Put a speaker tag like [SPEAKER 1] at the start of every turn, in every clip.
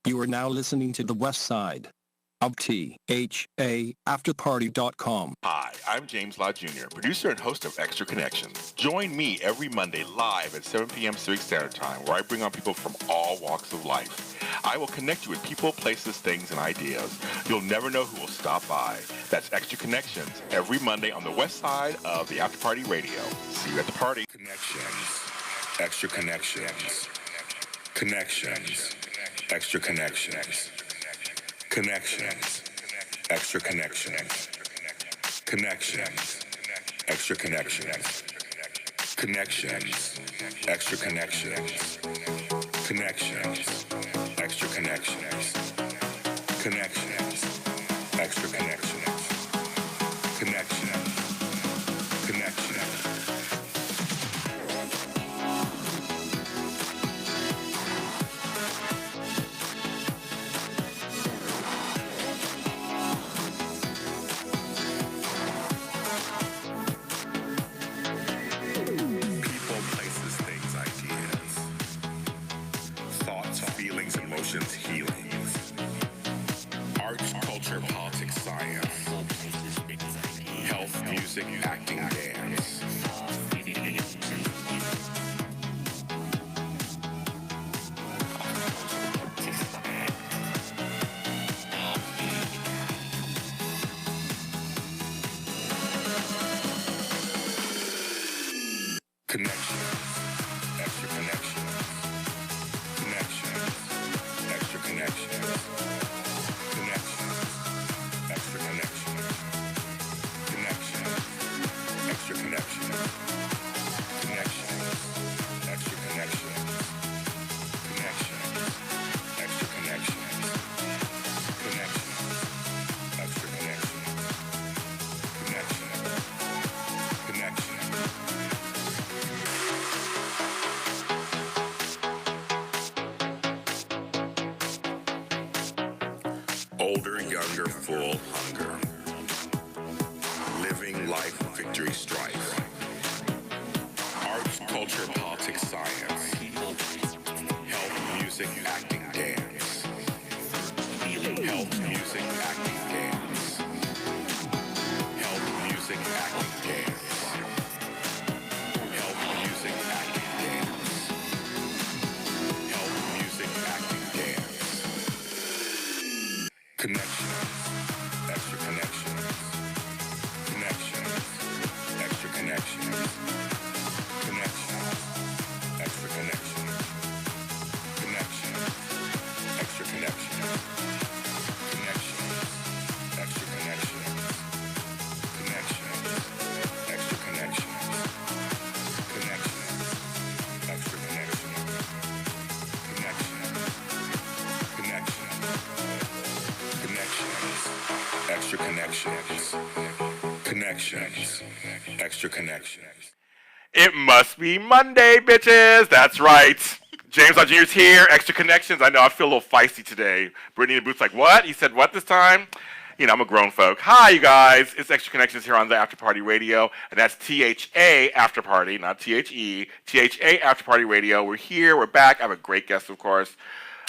[SPEAKER 1] You are now listening to the West Side of THAAfterparty.com.
[SPEAKER 2] Hi, I'm James Lott Jr., producer and host of Extra Connections. Join me every Monday live at 7 p.m. Pacific Standard Time, where I bring on people from all walks of life. I will connect you with people, places, things, and ideas. You'll never know who will stop by. That's Extra Connections, every Monday on the West Side of the After Party Radio. See you at the party.
[SPEAKER 3] Connections. Extra Connections. Connections. Extra Connections. Connections. Extra Connections. Connections. Extra Connections. Connections. Extra Connections. Connections. Extra Connections. Connections. Extra Connections. Connections. Connections. Emotions, healings, arts, culture, politics, science, health, music, acting, dance. Connection, extra connection. Connection, extra connection, connection, extra connection, connection, extra connection, connection, extra connection, connection, extra connection, connection, connection. Older, younger, full hunger. Living life, victory, strife. Arts, culture, politics, science. Health, music, acting, dance. Health, music, acting, dance. Health, music, acting, dance. Health, music, acting, dance. Health, music, acting, dance. Connections, extra connections, connections, extra connections, connections, extra connections, connections, extra connections, connections, extra connections, connections, extra connections, connections, extra connections, connections, extra connections, connections, extra connections.
[SPEAKER 2] It must be Monday, bitches. That's right. James Lott Jr.'s here. Extra Connections. I know I feel a little feisty today. Brittany in the booth's like, what? He said what this time? You know, I'm a grown folk. Hi, you guys. It's Extra Connections here on the After Party Radio, and that's THA After Party, not THE. THA After Party Radio. We're here. We're back. I have a great guest, of course.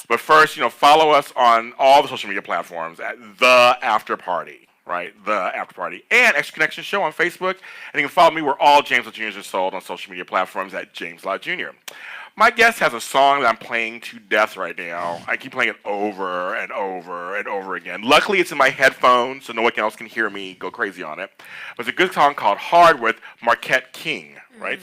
[SPEAKER 2] But first, follow us on all the social media platforms at The After Party, right? The After Party. And Extra Connection Show on Facebook. And you can follow me where all James Lott Jr.'s are sold on social media platforms at James Lott Jr. My guest has a song that I'm playing to death right now. I keep playing it over and over and over again. Luckily, it's in my headphones, so no one else can hear me go crazy on it. But it's a good song called Hard with Marquette King, right?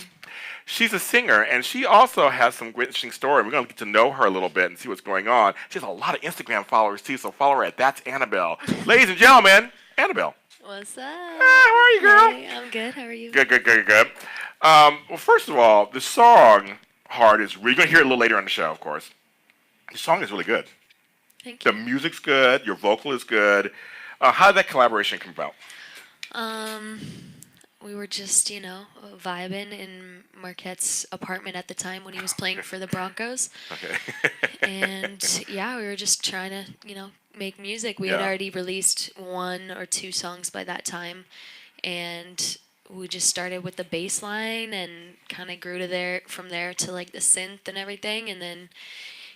[SPEAKER 2] She's a singer, and she also has some great interesting story. We're going to get to know her a little bit and see what's going on. She has a lot of Instagram followers, too, so follow her at That's Annabelle. Ladies and gentlemen, Annabelle.
[SPEAKER 4] What's up?
[SPEAKER 2] How are you, girl?
[SPEAKER 4] Hey, I'm good. How are you?
[SPEAKER 2] Good. Well, first of all, the song, Hard, is you're going to hear it a little later on the show, of course. The song is really good.
[SPEAKER 4] Thank you.
[SPEAKER 2] The music's good. Your vocal is good. How did that collaboration come about?
[SPEAKER 4] We were just, vibing in Marquette's apartment at the time when he was playing for the Broncos.
[SPEAKER 2] Okay.
[SPEAKER 4] And, yeah, we were just trying to, make music. We had already released 1 or 2 songs by that time. And we just started with the bass line and kind of grew from there to, like, the synth and everything. And then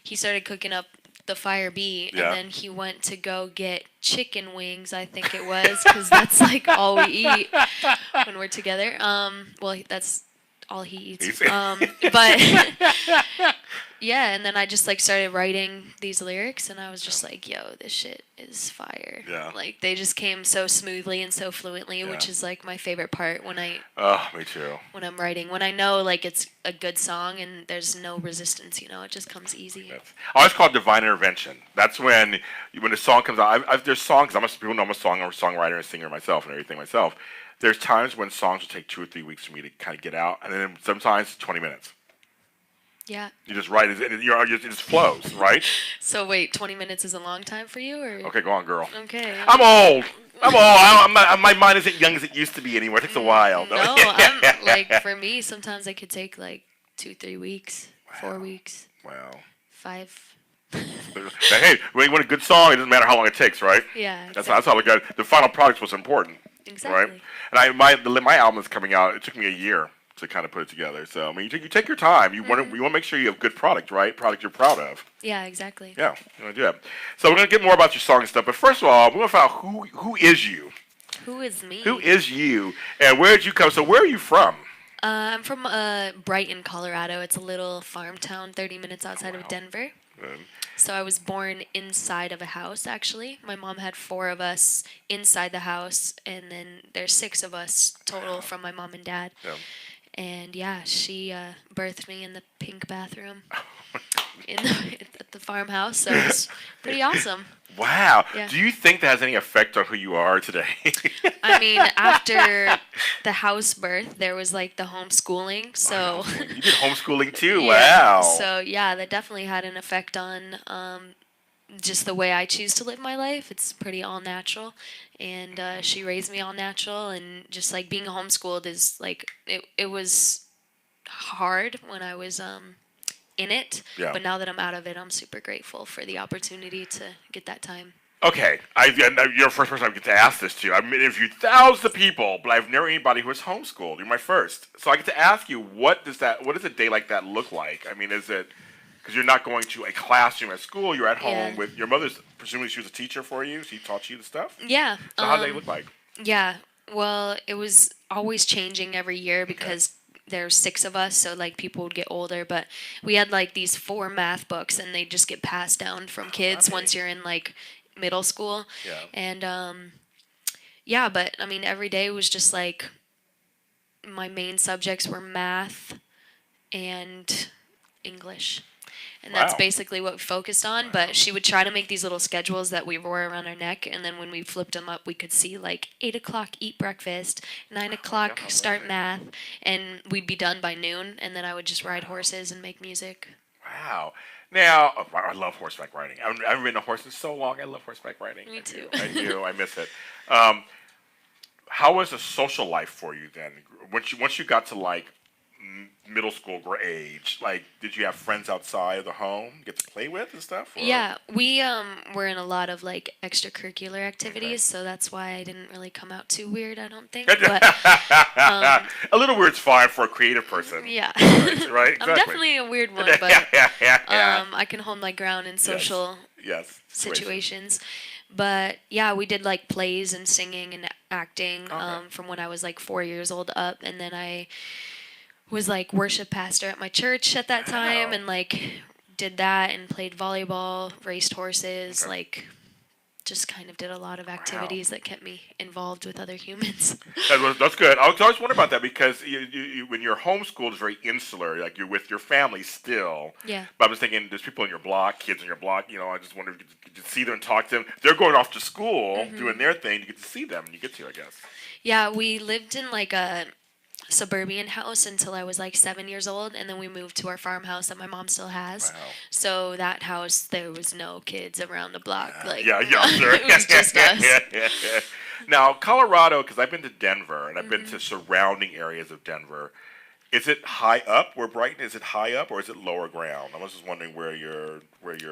[SPEAKER 4] he started cooking up the fire be,
[SPEAKER 2] Yeah.
[SPEAKER 4] and then he went to go get chicken wings, I think it was, because that's like all we eat when we're together. Well, that's all he eats. But yeah, and then I just like started writing these lyrics, and I was just like, yo, this shit is fire.
[SPEAKER 2] Yeah.
[SPEAKER 4] Like they just came so smoothly and so fluently, which is like my favorite part when
[SPEAKER 2] Oh, me too.
[SPEAKER 4] when I'm writing. When I know like it's a good song and there's no resistance, it just comes easy.
[SPEAKER 2] I always call it divine intervention. That's when a song comes out. There's songs. People know I'm a songwriter and singer myself and everything myself. There's times when songs will take 2 or 3 weeks for me to kind of get out, and then sometimes 20 minutes.
[SPEAKER 4] Yeah.
[SPEAKER 2] You just write it, and it just flows, right?
[SPEAKER 4] So wait, 20 minutes is a long time for you, or?
[SPEAKER 2] Okay, go on, girl.
[SPEAKER 4] Okay.
[SPEAKER 2] I'm old. I'm not, my mind isn't young as it used to be anymore. It takes a while.
[SPEAKER 4] No, I'm like for me, sometimes I could take like 2-3 weeks, 4 weeks.
[SPEAKER 2] Wow.
[SPEAKER 4] 5.
[SPEAKER 2] Hey, when you want a good song, it doesn't matter how long it takes, right?
[SPEAKER 4] Yeah.
[SPEAKER 2] That's how we got. The final product was important.
[SPEAKER 4] Exactly.
[SPEAKER 2] Right? And my album is coming out. It took me a year to kind of put it together. So I mean, you take your time. You want to make sure you have good product, right? Product you're proud of.
[SPEAKER 4] Yeah, exactly.
[SPEAKER 2] Yeah, you want to do that. So we're gonna get more about your song and stuff. But first of all, we want to find out who is you.
[SPEAKER 4] Who is me?
[SPEAKER 2] Who is you, and where did you come? So where are you from?
[SPEAKER 4] I'm from Brighton, Colorado. It's a little farm town, 30 minutes outside of Denver. So I was born inside of a house, actually. My mom had 4 of us inside the house, and then there's 6 of us total from my mom and dad.
[SPEAKER 2] Yeah.
[SPEAKER 4] And yeah, she birthed me in the pink bathroom at the farmhouse, so it was pretty awesome.
[SPEAKER 2] Wow.
[SPEAKER 4] Yeah.
[SPEAKER 2] Do you think that has any effect on who you are today?
[SPEAKER 4] I mean, after the house birth, there was like the homeschooling, so...
[SPEAKER 2] You did homeschooling too?
[SPEAKER 4] Yeah.
[SPEAKER 2] Wow.
[SPEAKER 4] So yeah, that definitely had an effect on just the way I choose to live my life. It's pretty all natural, and she raised me all natural, and just like being homeschooled is like it was hard when I was in it, but now that I'm out of it, I'm super grateful for the opportunity to get that time.
[SPEAKER 2] Okay, you're the first person I get to ask this to. I've interviewed thousands of people, but I've never anybody who was homeschooled. You're my first, so I get to ask you, what does a day like that look like? I mean, is it because you're not going to a classroom at school? You're at home with your mother's. Presumably, she was a teacher for you. She taught you the stuff.
[SPEAKER 4] Yeah.
[SPEAKER 2] So how did they look like?
[SPEAKER 4] Yeah. Well, it was always changing every year because there's 6 of us, so like people would get older, but we had like these 4 math books, and they just get passed down from kids once you're in like middle school.
[SPEAKER 2] Yeah.
[SPEAKER 4] And but I mean every day was just like my main subjects were math and English. And that's basically what we focused on, but she would try to make these little schedules that we wore around our neck, and then when we flipped them up, we could see like 8 o'clock eat breakfast, 9 o'clock start math, and we'd be done by noon, and then I would just ride horses and make music.
[SPEAKER 2] Wow. Now, I love horseback riding. I haven't ridden a horse in so long. I love horseback riding.
[SPEAKER 4] Me too.
[SPEAKER 2] I do. I miss it. How was the social life for you then? Once you got to like middle school age, like, did you have friends outside of the home you get to play with and stuff? Or?
[SPEAKER 4] Yeah, we were in a lot of like extracurricular activities, so that's why I didn't really come out too weird, I don't think. But
[SPEAKER 2] a little weird's fine for a creative person.
[SPEAKER 4] Yeah.
[SPEAKER 2] Right? Exactly.
[SPEAKER 4] I'm definitely a weird one, but I can hold my ground in social situations. But yeah, we did like plays and singing and acting from when I was like 4 years old up, and then I was like worship pastor at my church at that time, and like did that and played volleyball, raced horses, like just kind of did a lot of activities that kept me involved with other humans.
[SPEAKER 2] That's good. I always wonder about that because you, when you're homeschooled, it's very insular. Like you're with your family still.
[SPEAKER 4] Yeah.
[SPEAKER 2] But I was thinking, there's people in your block, kids in your block. I just wonder if you get to see them and talk to them. They're going off to school, doing their thing. You get to see them, and you get to, I guess.
[SPEAKER 4] Yeah, we lived in like a suburban house until I was like 7 years old, and then we moved to our farmhouse that my mom still has.
[SPEAKER 2] Wow.
[SPEAKER 4] So that house, there was no kids around the block. Like,
[SPEAKER 2] sure.
[SPEAKER 4] It was just us.
[SPEAKER 2] Now, Colorado, because I've been to Denver and I've been to surrounding areas of Denver. Is it high up where Brighton? Is it high up or is it lower ground? I was just wondering where you're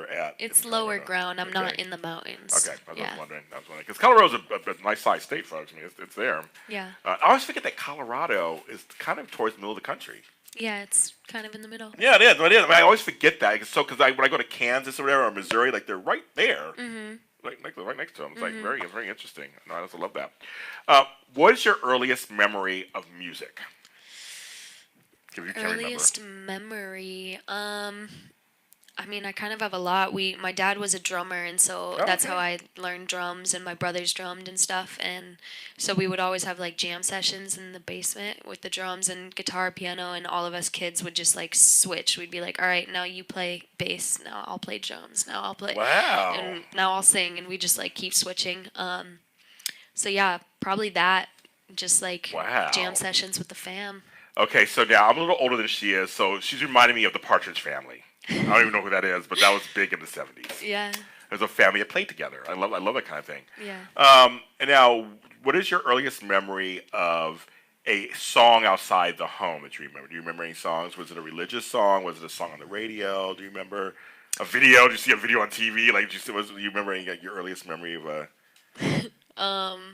[SPEAKER 2] at.
[SPEAKER 4] It's lower ground. I'm not in the mountains.
[SPEAKER 2] Okay, I was wondering. Because Colorado's a nice sized state, folks. I mean, it's there.
[SPEAKER 4] Yeah.
[SPEAKER 2] I always forget that Colorado is kind of towards the middle of the country.
[SPEAKER 4] Yeah, it's kind of in the middle.
[SPEAKER 2] Yeah, it is. It is. I always forget that. Because when I go to Kansas or whatever, or Missouri, like they're right there. Right next to them. It's like very interesting. No, I also love that. What is your earliest memory of music? If you can remember.
[SPEAKER 4] Earliest memory. I mean, I kind of have a lot. My dad was a drummer, and so that's how I learned drums, and my brothers drummed and stuff. And so we would always have like jam sessions in the basement with the drums and guitar, piano, and all of us kids would just like switch. We'd be like, all right, now you play bass, now I'll play drums, now I'll play,
[SPEAKER 2] Wow.
[SPEAKER 4] and now I'll sing, and we just like keep switching. So yeah, probably that, just like jam sessions with the fam.
[SPEAKER 2] Okay, so now I'm a little older than she is, so she's reminding me of the Partridge Family. I don't even know who that is, but that was big in the 70s.
[SPEAKER 4] Yeah.
[SPEAKER 2] There's a family that played together. I love that kind of thing.
[SPEAKER 4] Yeah.
[SPEAKER 2] And now, what is your earliest memory of a song outside the home that you remember? Do you remember any songs? Was it a religious song? Was it a song on the radio? Do you remember a video? Did you see a video on TV? Like, do you remember any, like, your earliest memory of a something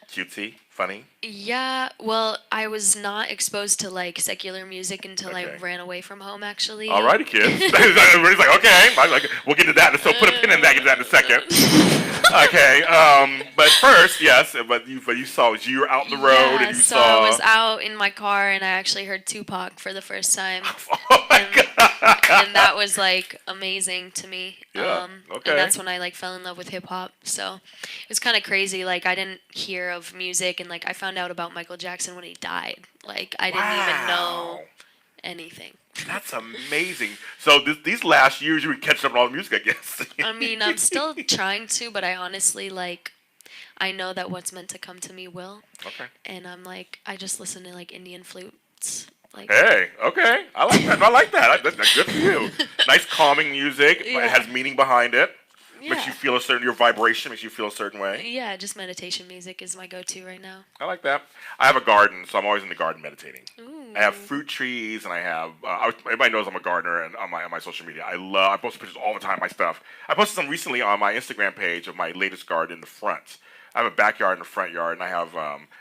[SPEAKER 2] cutesy, funny?
[SPEAKER 4] Yeah, well, I was not exposed to like secular music until I ran away from home. Actually.
[SPEAKER 2] Alrighty, kids. Everybody's like, okay, we'll get to that. So put a pin in that. Get to that in a second. Okay, but first, yes, but you saw you were out on the road and you
[SPEAKER 4] so
[SPEAKER 2] saw.
[SPEAKER 4] I was out in my car and I actually heard Tupac for the first time.
[SPEAKER 2] Oh my God.
[SPEAKER 4] And that was like amazing to me.
[SPEAKER 2] Yeah. Okay.
[SPEAKER 4] And that's when I like fell in love with hip hop. So it was kind of crazy. Like I didn't hear of music, and like I found out about Michael Jackson when he died. Like I didn't even know anything.
[SPEAKER 2] That's amazing. So these last years, you were catching up on all the music, I guess.
[SPEAKER 4] I mean, I'm still trying to, but I honestly like. I know that what's meant to come to me will.
[SPEAKER 2] Okay.
[SPEAKER 4] And I'm like, I just listen to like Indian flutes. Like,
[SPEAKER 2] hey, okay. I like that. I like that. That's good for you. Nice calming music. Yeah. It has meaning behind it. Yeah. Makes you feel your vibration makes you feel a certain way.
[SPEAKER 4] Yeah, just meditation music is my go-to right now.
[SPEAKER 2] I like that. I have a garden, so I'm always in the garden meditating.
[SPEAKER 4] Ooh.
[SPEAKER 2] I have fruit trees, and I have, everybody knows I'm a gardener, and on my social media. I post pictures all the time of my stuff. I posted some recently on my Instagram page of my latest garden in the front. I have a backyard and a front yard, and I have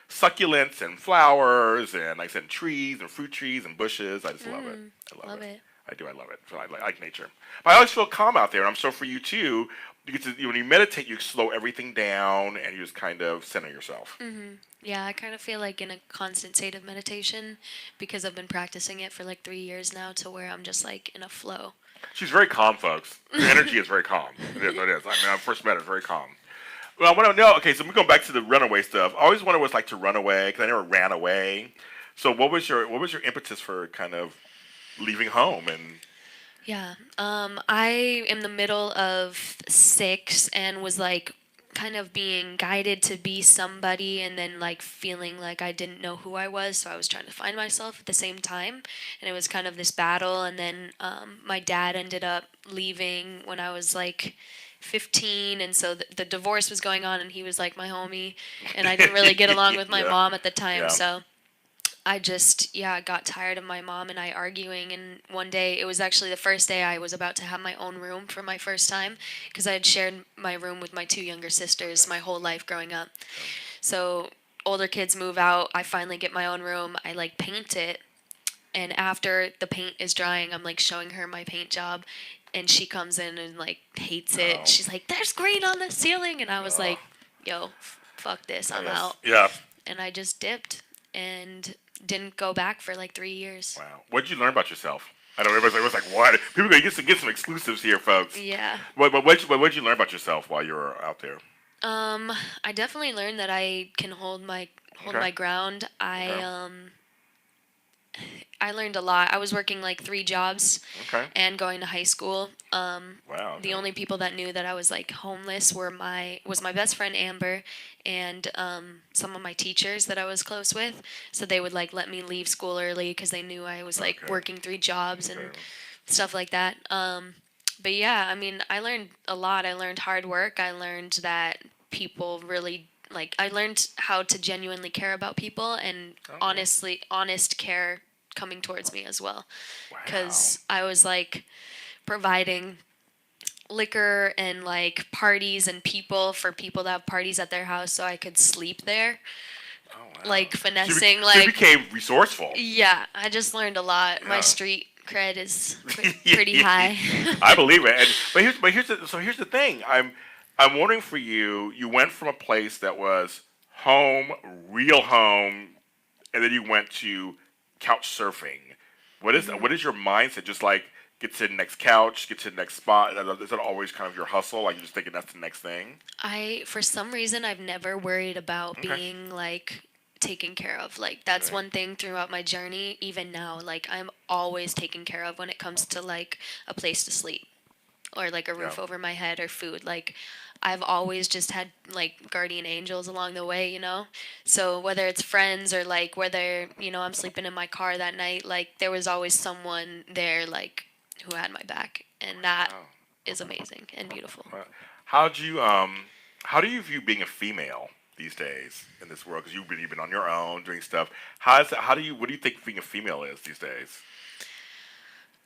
[SPEAKER 2] succulents and flowers, and like I said, trees and fruit trees and bushes. I just love it. I love it. I do. I love it. So I like nature. But I always feel calm out there, and I'm sure for you too. You get to, when you meditate, you slow everything down, and you just kind of center yourself.
[SPEAKER 4] Mm-hmm. Yeah, I kind of feel like in a constant state of meditation because I've been practicing it for like 3 years now, to where I'm just like in a flow.
[SPEAKER 2] She's very calm, folks. Her energy is very calm. It is. I mean, I first met her, very calm. Well, I want to know, okay, so we're going back to the runaway stuff. I always wondered what it's like to run away, because I never ran away. So what was your impetus for kind of leaving home? And
[SPEAKER 4] yeah, I am the middle of 6 and was like kind of being guided to be somebody, and then like feeling like I didn't know who I was, so I was trying to find myself at the same time, and it was kind of this battle. And then my dad ended up leaving when I was like 15, and so the divorce was going on, and he was like my homie, and I didn't really get along with my mom at the time. So I just got tired of my mom and I arguing, and one day, it was actually the first day I was about to have my own room for my first time, because I had shared my room with my 2 younger sisters my whole life growing up. So older kids move out, I finally get my own room, I like paint it, and after the paint is drying, I'm like showing her my paint job, and she comes in and like hates it. She's like, "There's green on the ceiling," and I was like, "Yo, fuck this, I'm out."
[SPEAKER 2] Yeah.
[SPEAKER 4] And I just dipped and didn't go back for like 3 years.
[SPEAKER 2] Wow. What did you learn about yourself? I know everybody's like, what? People are going to get some exclusives here, folks.
[SPEAKER 4] Yeah.
[SPEAKER 2] What did you learn about yourself while you were out there?
[SPEAKER 4] I definitely learned that I can hold my ground. I learned a lot. I was working like 3 jobs and going to high school.
[SPEAKER 2] Wow.
[SPEAKER 4] The only people that knew that I was like homeless was my best friend Amber, and some of my teachers that I was close with. So they would like let me leave school early because they knew I was like working 3 jobs and stuff like that. But yeah, I mean, I learned a lot. I learned hard work. I learned that people really I learned how to genuinely care about people, and honest care coming towards me as well. Because I was like providing liquor and like parties and people for people that have parties at their house, so I could sleep there. like finessing,
[SPEAKER 2] So you
[SPEAKER 4] like
[SPEAKER 2] became resourceful.
[SPEAKER 4] yeah. I just learned a lot. My
[SPEAKER 2] Yeah.
[SPEAKER 4] street cred is pretty high.
[SPEAKER 2] I believe it. Here's the thing. I'm wondering for you. You went from a place that was home, real home, and then you went to couch surfing. What is your mindset? Just like get to the next couch, get to the next spot. Is that always kind of your hustle? Like you're just thinking that's the next thing?
[SPEAKER 4] For some reason, I've never worried about
[SPEAKER 2] Okay.
[SPEAKER 4] being like taken care of. Like that's one thing throughout my journey. Even now, like I'm always taken care of when it comes to like a place to sleep or like a roof over my head or food. Like I've always just had like guardian angels along the way, you know? So whether it's friends or like whether, I'm sleeping in my car that night, like there was always someone there like who had my back. And that is amazing and beautiful.
[SPEAKER 2] How do you view being a female these days in this world? Because you've been on your own doing stuff. What do you think being a female is these days?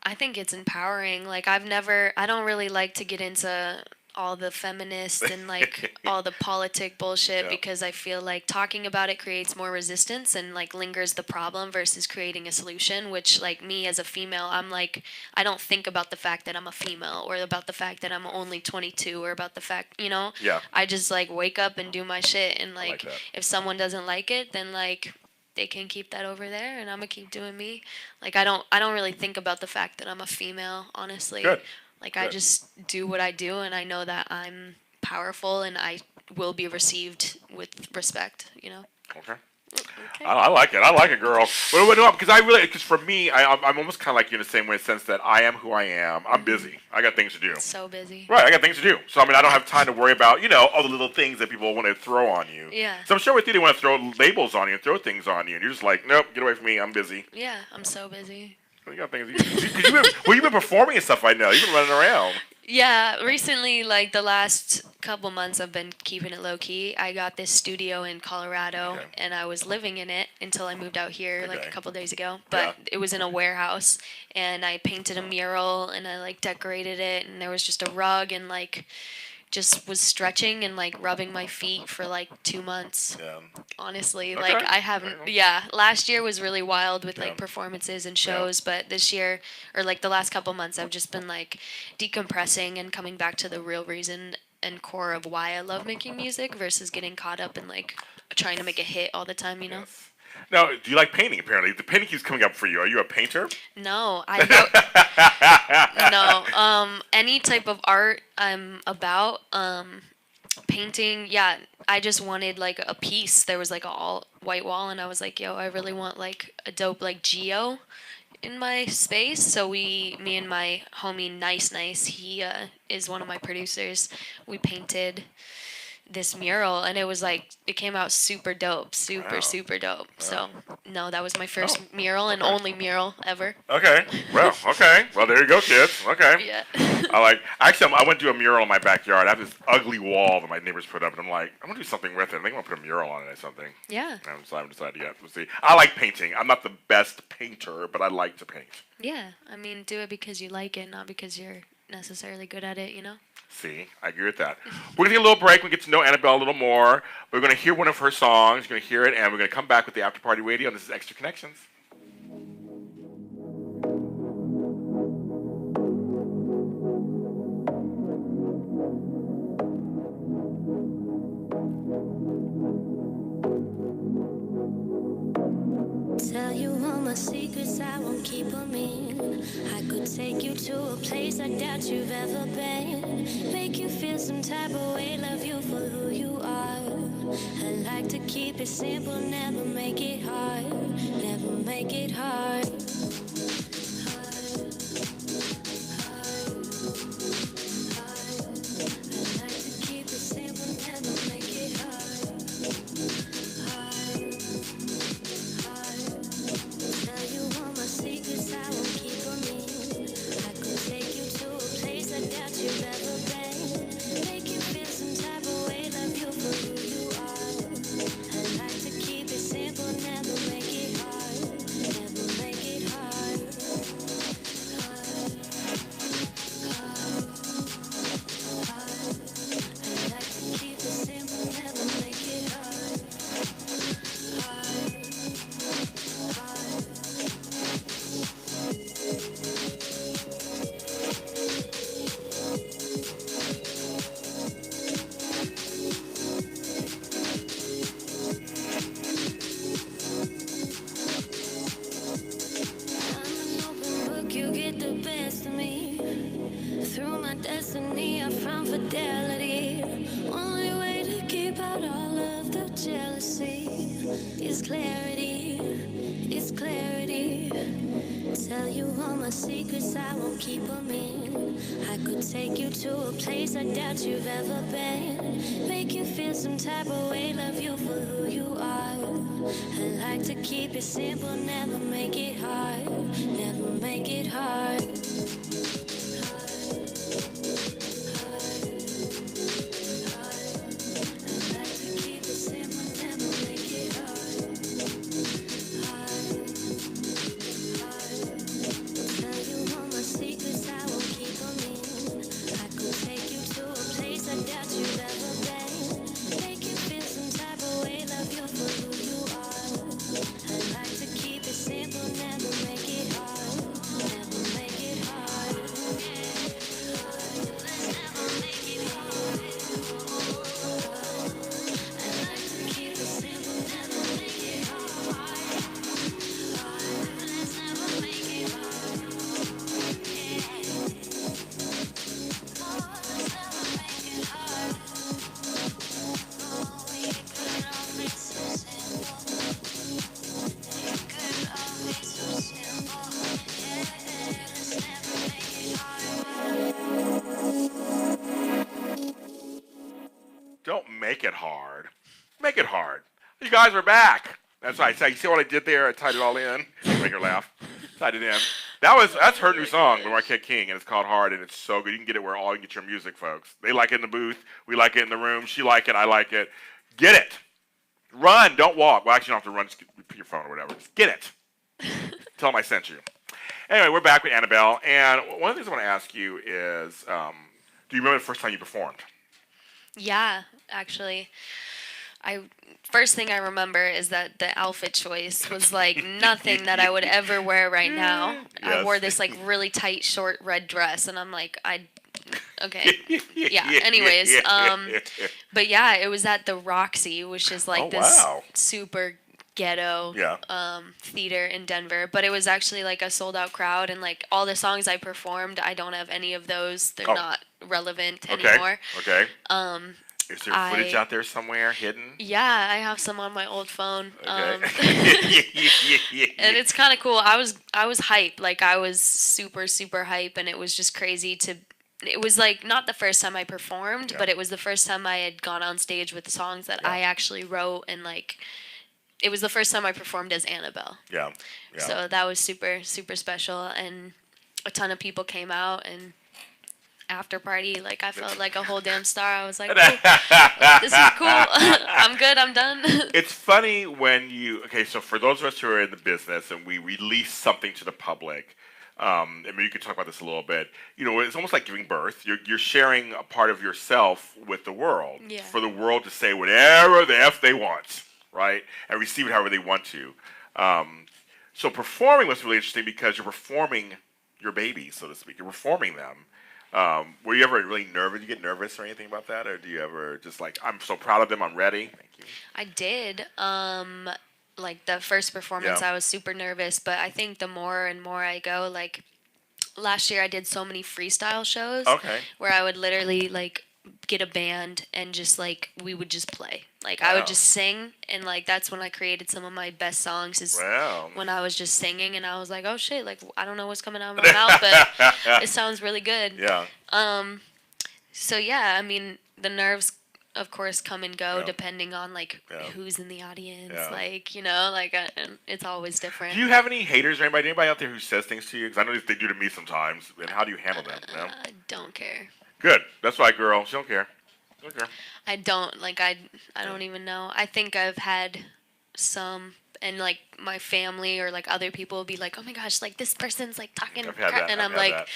[SPEAKER 4] I think it's empowering. Like I don't really like to get into all the feminist and like all the politic bullshit because I feel like talking about it creates more resistance and like lingers the problem versus creating a solution, which like me as a female, I'm like, I don't think about the fact that I'm a female or about the fact that I'm only 22 or about the fact,
[SPEAKER 2] Yeah.
[SPEAKER 4] I just like wake up and do my shit. And
[SPEAKER 2] like
[SPEAKER 4] like
[SPEAKER 2] that.
[SPEAKER 4] if someone doesn't like it, then like they can keep that over there and I'm gonna keep doing me. Like I don't really think about the fact that I'm a female, honestly.
[SPEAKER 2] Good.
[SPEAKER 4] Like I just do what I do and I know that I'm powerful and I will be received with respect,
[SPEAKER 2] Okay.
[SPEAKER 4] Okay.
[SPEAKER 2] I like it. I like it, girl. Because for me, I'm almost kind of like you in the same way, in the sense that I am who I am. I'm busy. I got things to do.
[SPEAKER 4] So busy.
[SPEAKER 2] Right, I got things to do. So, I mean, I don't have time to worry about, all the little things that people want to throw on you.
[SPEAKER 4] Yeah.
[SPEAKER 2] So I'm sure with you, they want to throw labels on you and throw things on you. And you're just like, nope, get away from me. I'm busy.
[SPEAKER 4] Yeah, I'm so busy.
[SPEAKER 2] You got things. You've been performing and stuff right now. You've been running around.
[SPEAKER 4] Yeah, recently, like the last couple months, I've been keeping it low key. I got this studio in Colorado, and I was living in it until I moved out here like a couple days ago. But it was in a warehouse, and I painted a mural, and I like decorated it, and there was just a rug, and like just was stretching and like rubbing my feet for like 2 months.
[SPEAKER 2] Yeah.
[SPEAKER 4] Honestly,
[SPEAKER 2] Okay.
[SPEAKER 4] like I haven't. Yeah, last year was really wild with like performances and shows, but this year or like the last couple months, I've just been like decompressing and coming back to the real reason and core of why I love making music versus getting caught up in like trying to make a hit all the time,
[SPEAKER 2] Yes. Now, do you like painting? Apparently, the painting keeps coming up for you. Are you a painter?
[SPEAKER 4] No, no. Any type of art I'm about. Painting, yeah. I just wanted like a piece. There was like a all white wall, and I was like, yo, I really want like a dope like geo in my space. So me and my homie Nice, he is one of my producers. We painted this mural, and it came out super dope, super dope. So no, that was my first mural and only mural ever.
[SPEAKER 2] Okay. Well, okay. Well, there you go, kids. Okay.
[SPEAKER 4] Yeah.
[SPEAKER 2] I went to a mural in my backyard. I have this ugly wall that my neighbors put up, and I'm like, I'm gonna do something with it. I think I'm gonna put a mural on it or something.
[SPEAKER 4] Yeah.
[SPEAKER 2] I haven't decided yet. We'll see. I like painting. I'm not the best painter, but I like to paint.
[SPEAKER 4] Yeah. I mean, do it because you like it, not because you're necessarily good at it,
[SPEAKER 2] See, I agree with that. We're going to take a little break. We get to know Annabelle a little more. We're going to hear one of her songs. You're going to hear it, and we're going to come back with the After Party Radio. And this is Extra Connections.
[SPEAKER 5] Tell you all my secrets, I won't keep them in. I could take you to a place I doubt you've ever been. Make you feel some type of way, love you for who you are. I like to keep it simple, never make it hard. Never make it hard. Simple, never make it hard. Never make it hard. jealousy. It's clarity, it's clarity. Tell you all my secrets, I won't keep them in. I could take you to a place I doubt you've ever been. Make you feel some type of way, love you for who you are. I like to keep it simple, never make it hard. Never make it hard.
[SPEAKER 2] Don't make it hard. Make it hard. You guys are back. That's right. So you see what I did there? I tied it all in. Make her laugh. Tied it in. That's her new song, The Marquette King, and it's called Hard, and it's so good. You can get it where all you can get your music, folks. They like it in the booth. We like it in the room. She like it. I like it. Get it. Run. Don't walk. Well, actually, you don't have to run. Just put your phone or whatever. Just get it. Tell them I sent you. Anyway, we're back with Annabelle, and one of the things I want to ask you is, do you remember the first time you performed?
[SPEAKER 4] Yeah, actually. First thing I remember is that the outfit choice was like nothing that I would ever wear right now.
[SPEAKER 2] Yes.
[SPEAKER 4] I wore this like really tight short red dress, and I'm like, okay. Yeah, anyways, but yeah, it was at the Roxy, which is like this super ghetto theater in Denver, but it was actually like a sold out crowd, and like all the songs I performed, I don't have any of those. They're not relevant anymore.
[SPEAKER 2] Okay. Is there footage out there somewhere hidden?
[SPEAKER 4] Yeah, I have some on my old phone.
[SPEAKER 2] Okay.
[SPEAKER 4] And it's kind of cool. I was hype. Like I was super hype, and it was just crazy to. It was like not the first time I performed, but it was the first time I had gone on stage with songs that I actually wrote, and like it was the first time I performed as Annabelle. Yeah. So that was super special, and a ton of people came out, and after party, like I felt like a whole damn star. I was like, oh, this is cool. I'm good. I'm done.
[SPEAKER 2] It's funny when so for those of us who are in the business and we release something to the public, I mean, you could talk about this a little bit. You know, it's almost like giving birth. You're sharing a part of yourself with the world for the world to say whatever the F they want, right? And receive it however they want to. So performing was really interesting because you're performing your baby, so to speak. You're performing them. Were you ever really nervous? Did you get nervous or anything about that? Or do you ever just like, I'm so proud of them, I'm ready? Thank you.
[SPEAKER 4] I did. Like the first performance, I was super nervous, but I think the more and more I go, like last year I did so many freestyle shows where I would literally like get a band and just like we would just play. Like I would just sing, and like that's when I created some of my best songs is when I was just singing, and I was like, oh shit, like I don't know what's coming out of my mouth, but it sounds really good. So yeah, I mean the nerves of course come and go depending on like who's in the audience, like, you know, like it's always different.
[SPEAKER 2] Do you have any haters or anybody out there who says things to you? Because I know they do to me sometimes, and how do you handle them? You know?
[SPEAKER 4] I don't care.
[SPEAKER 2] Good. That's right, girl. She don't care.
[SPEAKER 4] I don't, like, I don't even know. I think I've had some, and, like, my family or, like, other people will be like, oh, my gosh, like, this person's, like, talking crap. And I'm like...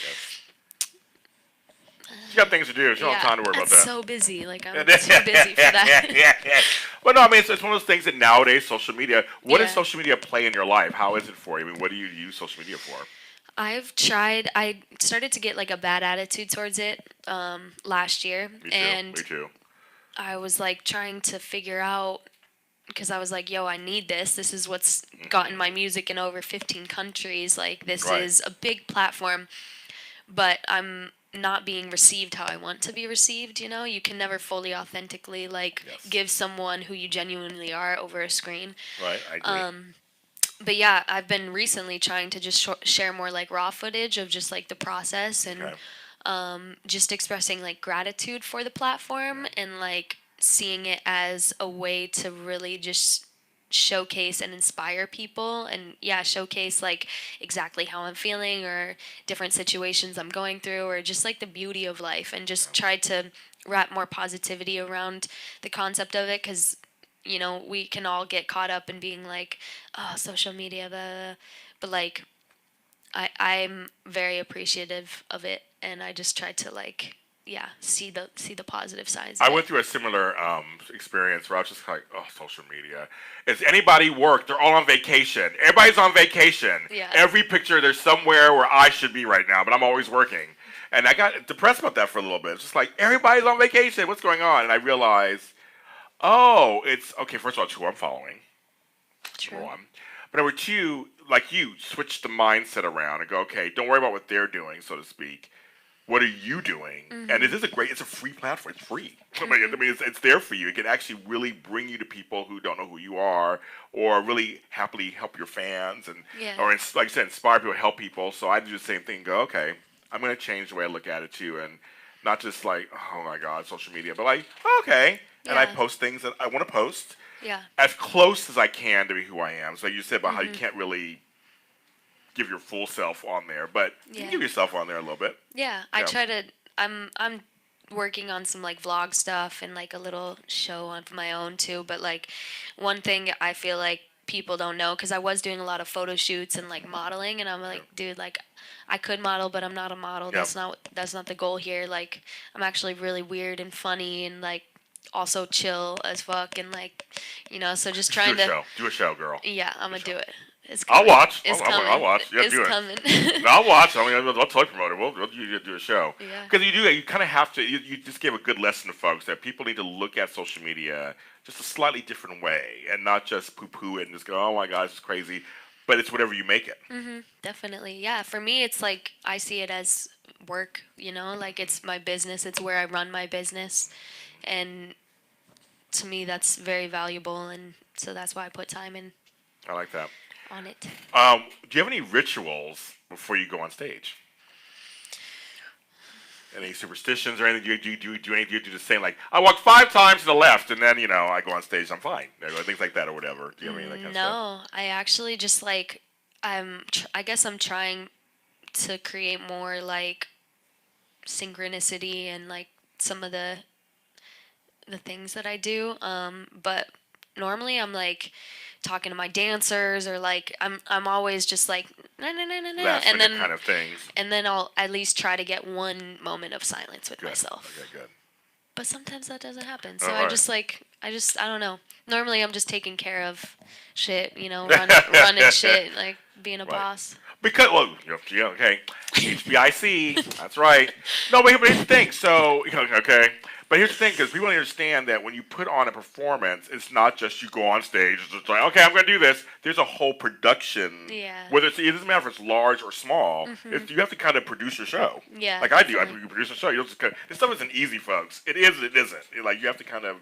[SPEAKER 2] She's got things to do. She don't have time to worry about that.
[SPEAKER 4] I'm so busy. Like, I'm too busy for that.
[SPEAKER 2] But no, I mean, it's one of those things that nowadays, social media, what does social media play in your life? How is it for you? I mean, what do you use social media for? I
[SPEAKER 4] started to get like a bad attitude towards it last year. Me
[SPEAKER 2] too.
[SPEAKER 4] I was like trying to figure out, because I was like, yo, I need this. This is what's gotten my music in over 15 countries. Like this is a big platform. But I'm not being received how I want to be received, you know? You can never fully authentically like
[SPEAKER 2] Yes.
[SPEAKER 4] give someone who you genuinely are over a screen.
[SPEAKER 2] Right, I agree.
[SPEAKER 4] But yeah, I've been recently trying to just share more like raw footage of just like the process and just expressing like gratitude for the platform and like seeing it as a way to really just showcase and inspire people and showcase like exactly how I'm feeling or different situations I'm going through or just like the beauty of life and just try to wrap more positivity around the concept of it because we can all get caught up in being like, oh, social media, blah, blah, blah. But like I'm very appreciative of it, and I just try to like, see the positive sides.
[SPEAKER 2] I went through a similar experience where I was just like, oh, social media. Is anybody work? They're all on vacation. Everybody's on vacation.
[SPEAKER 4] Yeah.
[SPEAKER 2] Every picture, there's somewhere where I should be right now, but I'm always working. And I got depressed about that for a little bit. It's just like, everybody's on vacation. What's going on? And I realized, oh, it's, okay, first of all, it's who I'm following.
[SPEAKER 4] True.
[SPEAKER 2] Number one. But number two, like you, switch the mindset around and go, okay, don't worry about what they're doing, so to speak. What are you doing?
[SPEAKER 4] Mm-hmm.
[SPEAKER 2] And it's a free platform. It's free. I mean, it's there for you. It can actually really bring you to people who don't know who you are, or really happily help your fans, and or like I said, inspire people, help people. So I do the same thing. Go, okay, I'm going to change the way I look at it too, and not just like, oh my God, social media, but like, okay, and I post things that I want to post.
[SPEAKER 4] Yeah.
[SPEAKER 2] As close as I can to be who I am. So you said about how you can't really give your full self on there, but you can give yourself on there a little bit.
[SPEAKER 4] Yeah, I try to. I'm working on some like vlog stuff and like a little show of my own too. But like one thing I feel like people don't know because I was doing a lot of photo shoots and like modeling, and I'm like, dude, like I could model, but I'm not a model. That's not the goal here. Like I'm actually really weird and funny and like also chill as fuck and like so just trying to
[SPEAKER 2] do a show, girl.
[SPEAKER 4] Yeah, I'm gonna do it. It's
[SPEAKER 2] I'll
[SPEAKER 4] coming.
[SPEAKER 2] watch.
[SPEAKER 4] It's
[SPEAKER 2] I'll
[SPEAKER 4] coming.
[SPEAKER 2] watch. Yeah,
[SPEAKER 4] it's
[SPEAKER 2] do it.
[SPEAKER 4] coming.
[SPEAKER 2] No, I'll watch. I mean, I'll totally promote it. We'll do a show.
[SPEAKER 4] Yeah.
[SPEAKER 2] Because you kind of have to. You just give a good lesson to folks that people need to look at social media just a slightly different way and not just poo-poo it and just go, oh my God, this is crazy. But it's whatever you make it.
[SPEAKER 4] Mm-hmm. Definitely. Yeah. For me, it's like I see it as work. Like it's my business. It's where I run my business, and to me, that's very valuable, and so that's why I put time in.
[SPEAKER 2] I like that.
[SPEAKER 4] On it.
[SPEAKER 2] Do you have any rituals before you go on stage? Any superstitions or anything? Do you do the same? Like I walk 5 times to the left, and then I go on stage. I'm fine. Things like that or whatever. Do you have any of that kind of stuff?
[SPEAKER 4] No, I actually just like I guess I'm trying to create more like synchronicity and like some of the things that I do. But normally I'm like talking to my dancers or like I'm always just like nah, and then
[SPEAKER 2] kind of things.
[SPEAKER 4] And then I'll at least try to get one moment of silence with
[SPEAKER 2] Good.
[SPEAKER 4] myself.
[SPEAKER 2] Okay, good.
[SPEAKER 4] But sometimes that doesn't happen. So I don't know. Normally I'm just taking care of shit, running shit, like being a boss.
[SPEAKER 2] Because okay, HBIC, that's right. No, but here's the thing. So okay. But here's the thing, because people understand that when you put on a performance, it's not just you go on stage. It's just like, okay, I'm going to do this. There's a whole production.
[SPEAKER 4] Yeah.
[SPEAKER 2] Whether it doesn't matter if it's large or small. You have to kind of produce your show.
[SPEAKER 4] Yeah.
[SPEAKER 2] Like I do. I produce a show. You don't just this stuff isn't easy, folks. It is. It isn't. Like you have to kind of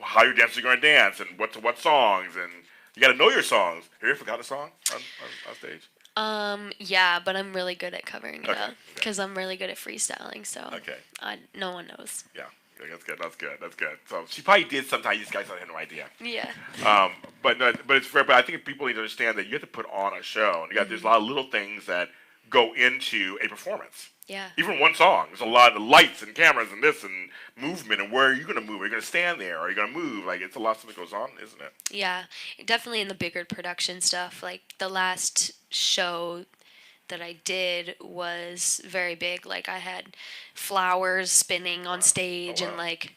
[SPEAKER 2] how your dancers are going to dance and what songs, and you got to know your songs. Have you ever forgotten a song on stage?
[SPEAKER 4] Yeah, but I'm really good at covering it up because I'm really good at freestyling. So no one knows.
[SPEAKER 2] Yeah. That's good. So she probably did sometimes. These guys had no idea.
[SPEAKER 4] Yeah.
[SPEAKER 2] But it's fair. But I think people need to understand that you have to put on a show, and there's a lot of little things that go into a performance.
[SPEAKER 4] Yeah.
[SPEAKER 2] Even one song, there's a lot of lights and cameras and this and movement and where are you going to move? Are you going to stand there? Are you going to move? Like it's a lot of stuff that goes on, isn't it?
[SPEAKER 4] Yeah, definitely in the bigger production stuff. Like the last show that I did was very big. Like I had flowers spinning on stage and like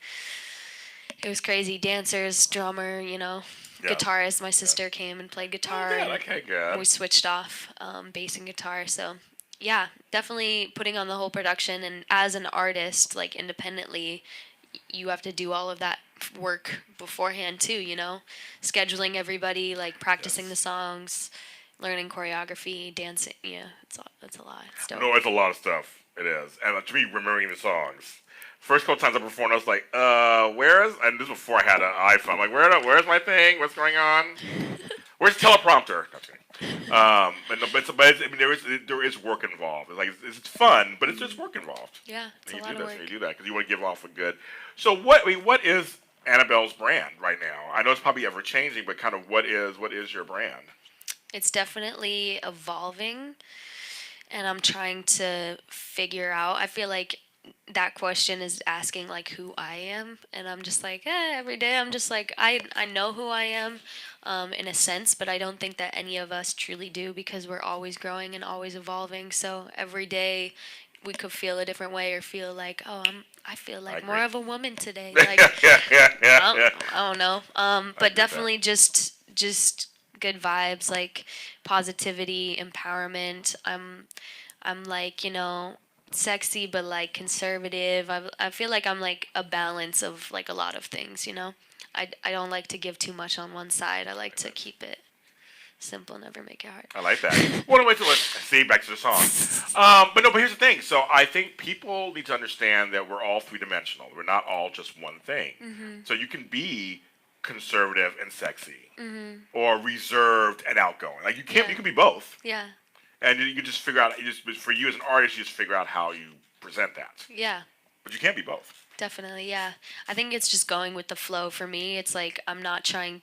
[SPEAKER 4] it was crazy. Dancers, drummer, guitarist. My sister came and played guitar.
[SPEAKER 2] Oh, okay, good.
[SPEAKER 4] We switched off bass and guitar. So yeah, definitely putting on the whole production. And as an artist, like independently, you have to do all of that work beforehand too. Scheduling everybody, like practicing the songs. Learning choreography, dancing, it's a lot. It's dope.
[SPEAKER 2] No, it's a lot of stuff. It is. And to me, remembering the songs. First couple times I performed, I was like, and this was before I had an iPhone. I'm like, where's my thing? What's going on? Where's the teleprompter? No, I'm kidding. I mean, there is work involved. It's fun, but it's just work involved.
[SPEAKER 4] Yeah, it's
[SPEAKER 2] and
[SPEAKER 4] a lot of work.
[SPEAKER 2] You do that because you want to give off a good. So what is Annabelle's brand right now? I know it's probably ever changing, but kind of what is your brand?
[SPEAKER 4] It's definitely evolving, and I'm trying to figure out. I feel like that question is asking like who I am, and I'm just like every day I'm just like I know who I am, in a sense, but I don't think that any of us truly do because we're always growing and always evolving. So every day we could feel a different way or feel like I feel like more of a woman today. Like I don't know. But definitely just good vibes, like positivity, empowerment. I'm like, sexy but like conservative. I feel like I'm like a balance of like a lot of things, I don't like to give too much on one side. I like to keep it simple, never make it hard.
[SPEAKER 2] I like that. Well, wait till let's see back to the song. But here's the thing. So I think people need to understand that we're all three-dimensional. We're not all just one thing. Mm-hmm. So you can be conservative and sexy, or reserved and outgoing. Like you can be both.
[SPEAKER 4] Yeah.
[SPEAKER 2] And you can just figure out. For you as an artist, you just figure out how you present that.
[SPEAKER 4] Yeah.
[SPEAKER 2] But you can't be both.
[SPEAKER 4] Definitely, yeah. I think it's just going with the flow for me. It's like I'm not trying.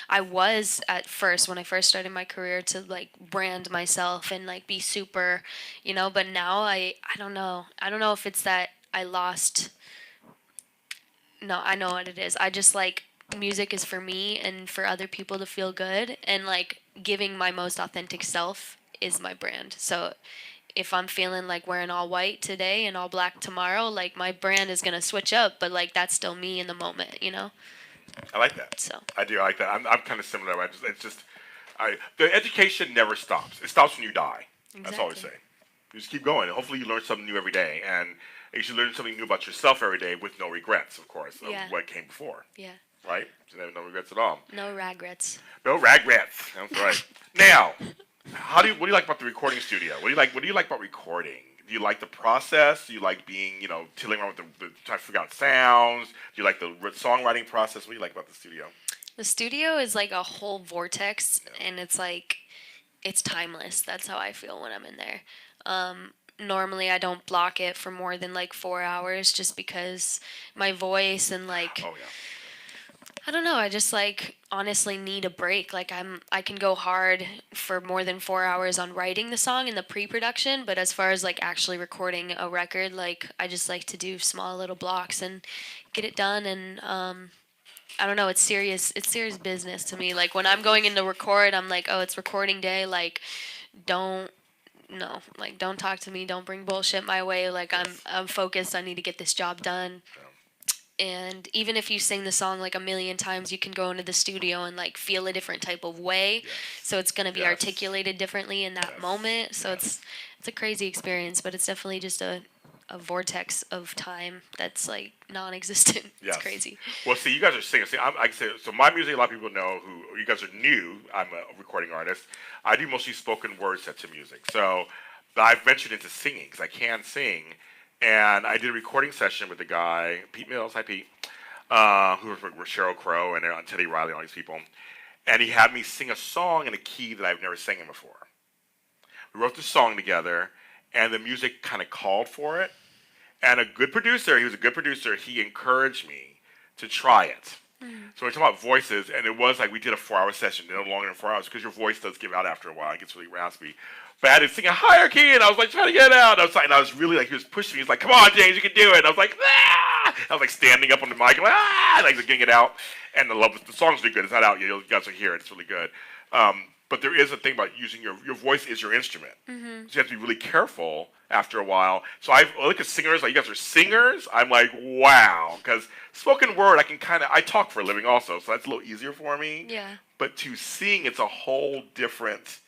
[SPEAKER 4] I was at first when I first started my career to like brand myself and like be super, But now I don't know. I don't know if it's that I lost. No, I know what it is. I just like music is for me and for other people to feel good, and like giving my most authentic self is my brand. So if I'm feeling like wearing all white today and all black tomorrow, like my brand is gonna switch up, but like that's still me in the moment,
[SPEAKER 2] I like that.
[SPEAKER 4] So
[SPEAKER 2] I do like that. I'm kind of similar. The education never stops. It stops when you die.
[SPEAKER 4] Exactly.
[SPEAKER 2] That's all I say. You just keep going. Hopefully you learn something new every day, and you should learn something new about yourself every day with no regrets, of course, of what came before.
[SPEAKER 4] Yeah.
[SPEAKER 2] Right? So no regrets at all.
[SPEAKER 4] No regrets.
[SPEAKER 2] No regrets. That's right. Now, what do you like about the recording studio? What do you like about recording? Do you like the process? Do you like being, tilling around with trying to figure out sounds? Do you like the songwriting process? What do you like about the studio?
[SPEAKER 4] The studio is like a whole vortex, and it's like, it's timeless. That's how I feel when I'm in there. Normally I don't block it for more than like 4 hours just because my voice and like...
[SPEAKER 2] Oh, yeah.
[SPEAKER 4] I don't know. I just like honestly need a break. Like I can go hard for more than 4 hours on writing the song in the pre-production, but as far as like actually recording a record, like I just like to do small little blocks and get it done. And I don't know. It's serious. It's serious business to me. Like when I'm going in to record, I'm like, oh, it's recording day. Like don't talk to me. Don't bring bullshit my way. Like I'm focused. I need to get this job done. And even if you sing the song like a million times, you can go into the studio and like feel a different type of way. Yes. So it's going to be articulated differently in that moment. So it's a crazy experience, but it's definitely just a vortex of time that's like non-existent. It's crazy.
[SPEAKER 2] Well, see, you guys are singers. See, so my music, a lot of people know who you guys are new. I'm a recording artist. I do mostly spoken word set to music. So I've ventured into singing because I can sing. And I did a recording session with the guy, Pete Mills, hi Pete, who was with Sheryl Crow and Teddy Riley and all these people. And he had me sing a song in a key that I've never sang in before. We wrote the song together, and the music kind of called for it. And he was a good producer, he encouraged me to try it. So we're talking about voices, and it was like we did a 4-hour session, no longer than 4 hours, because your voice does give out after a while. It gets really raspy. But I had to sing a higher key, and I was like trying to get it out. And I was really like, he was pushing me. He was like, come on, James, you can do it. And I was like, ah! I was like standing up on the mic, and like getting it out. And the song's really good. It's not out yet. You guys will hear it. It's really good. But there is a thing about using your voice is your instrument. Mm-hmm. So you have to be really careful after a while. So I look at singers, like you guys are singers. I'm like, wow. Because spoken word, I talk for a living also. So that's a little easier for me. Yeah. But to sing, it's a whole different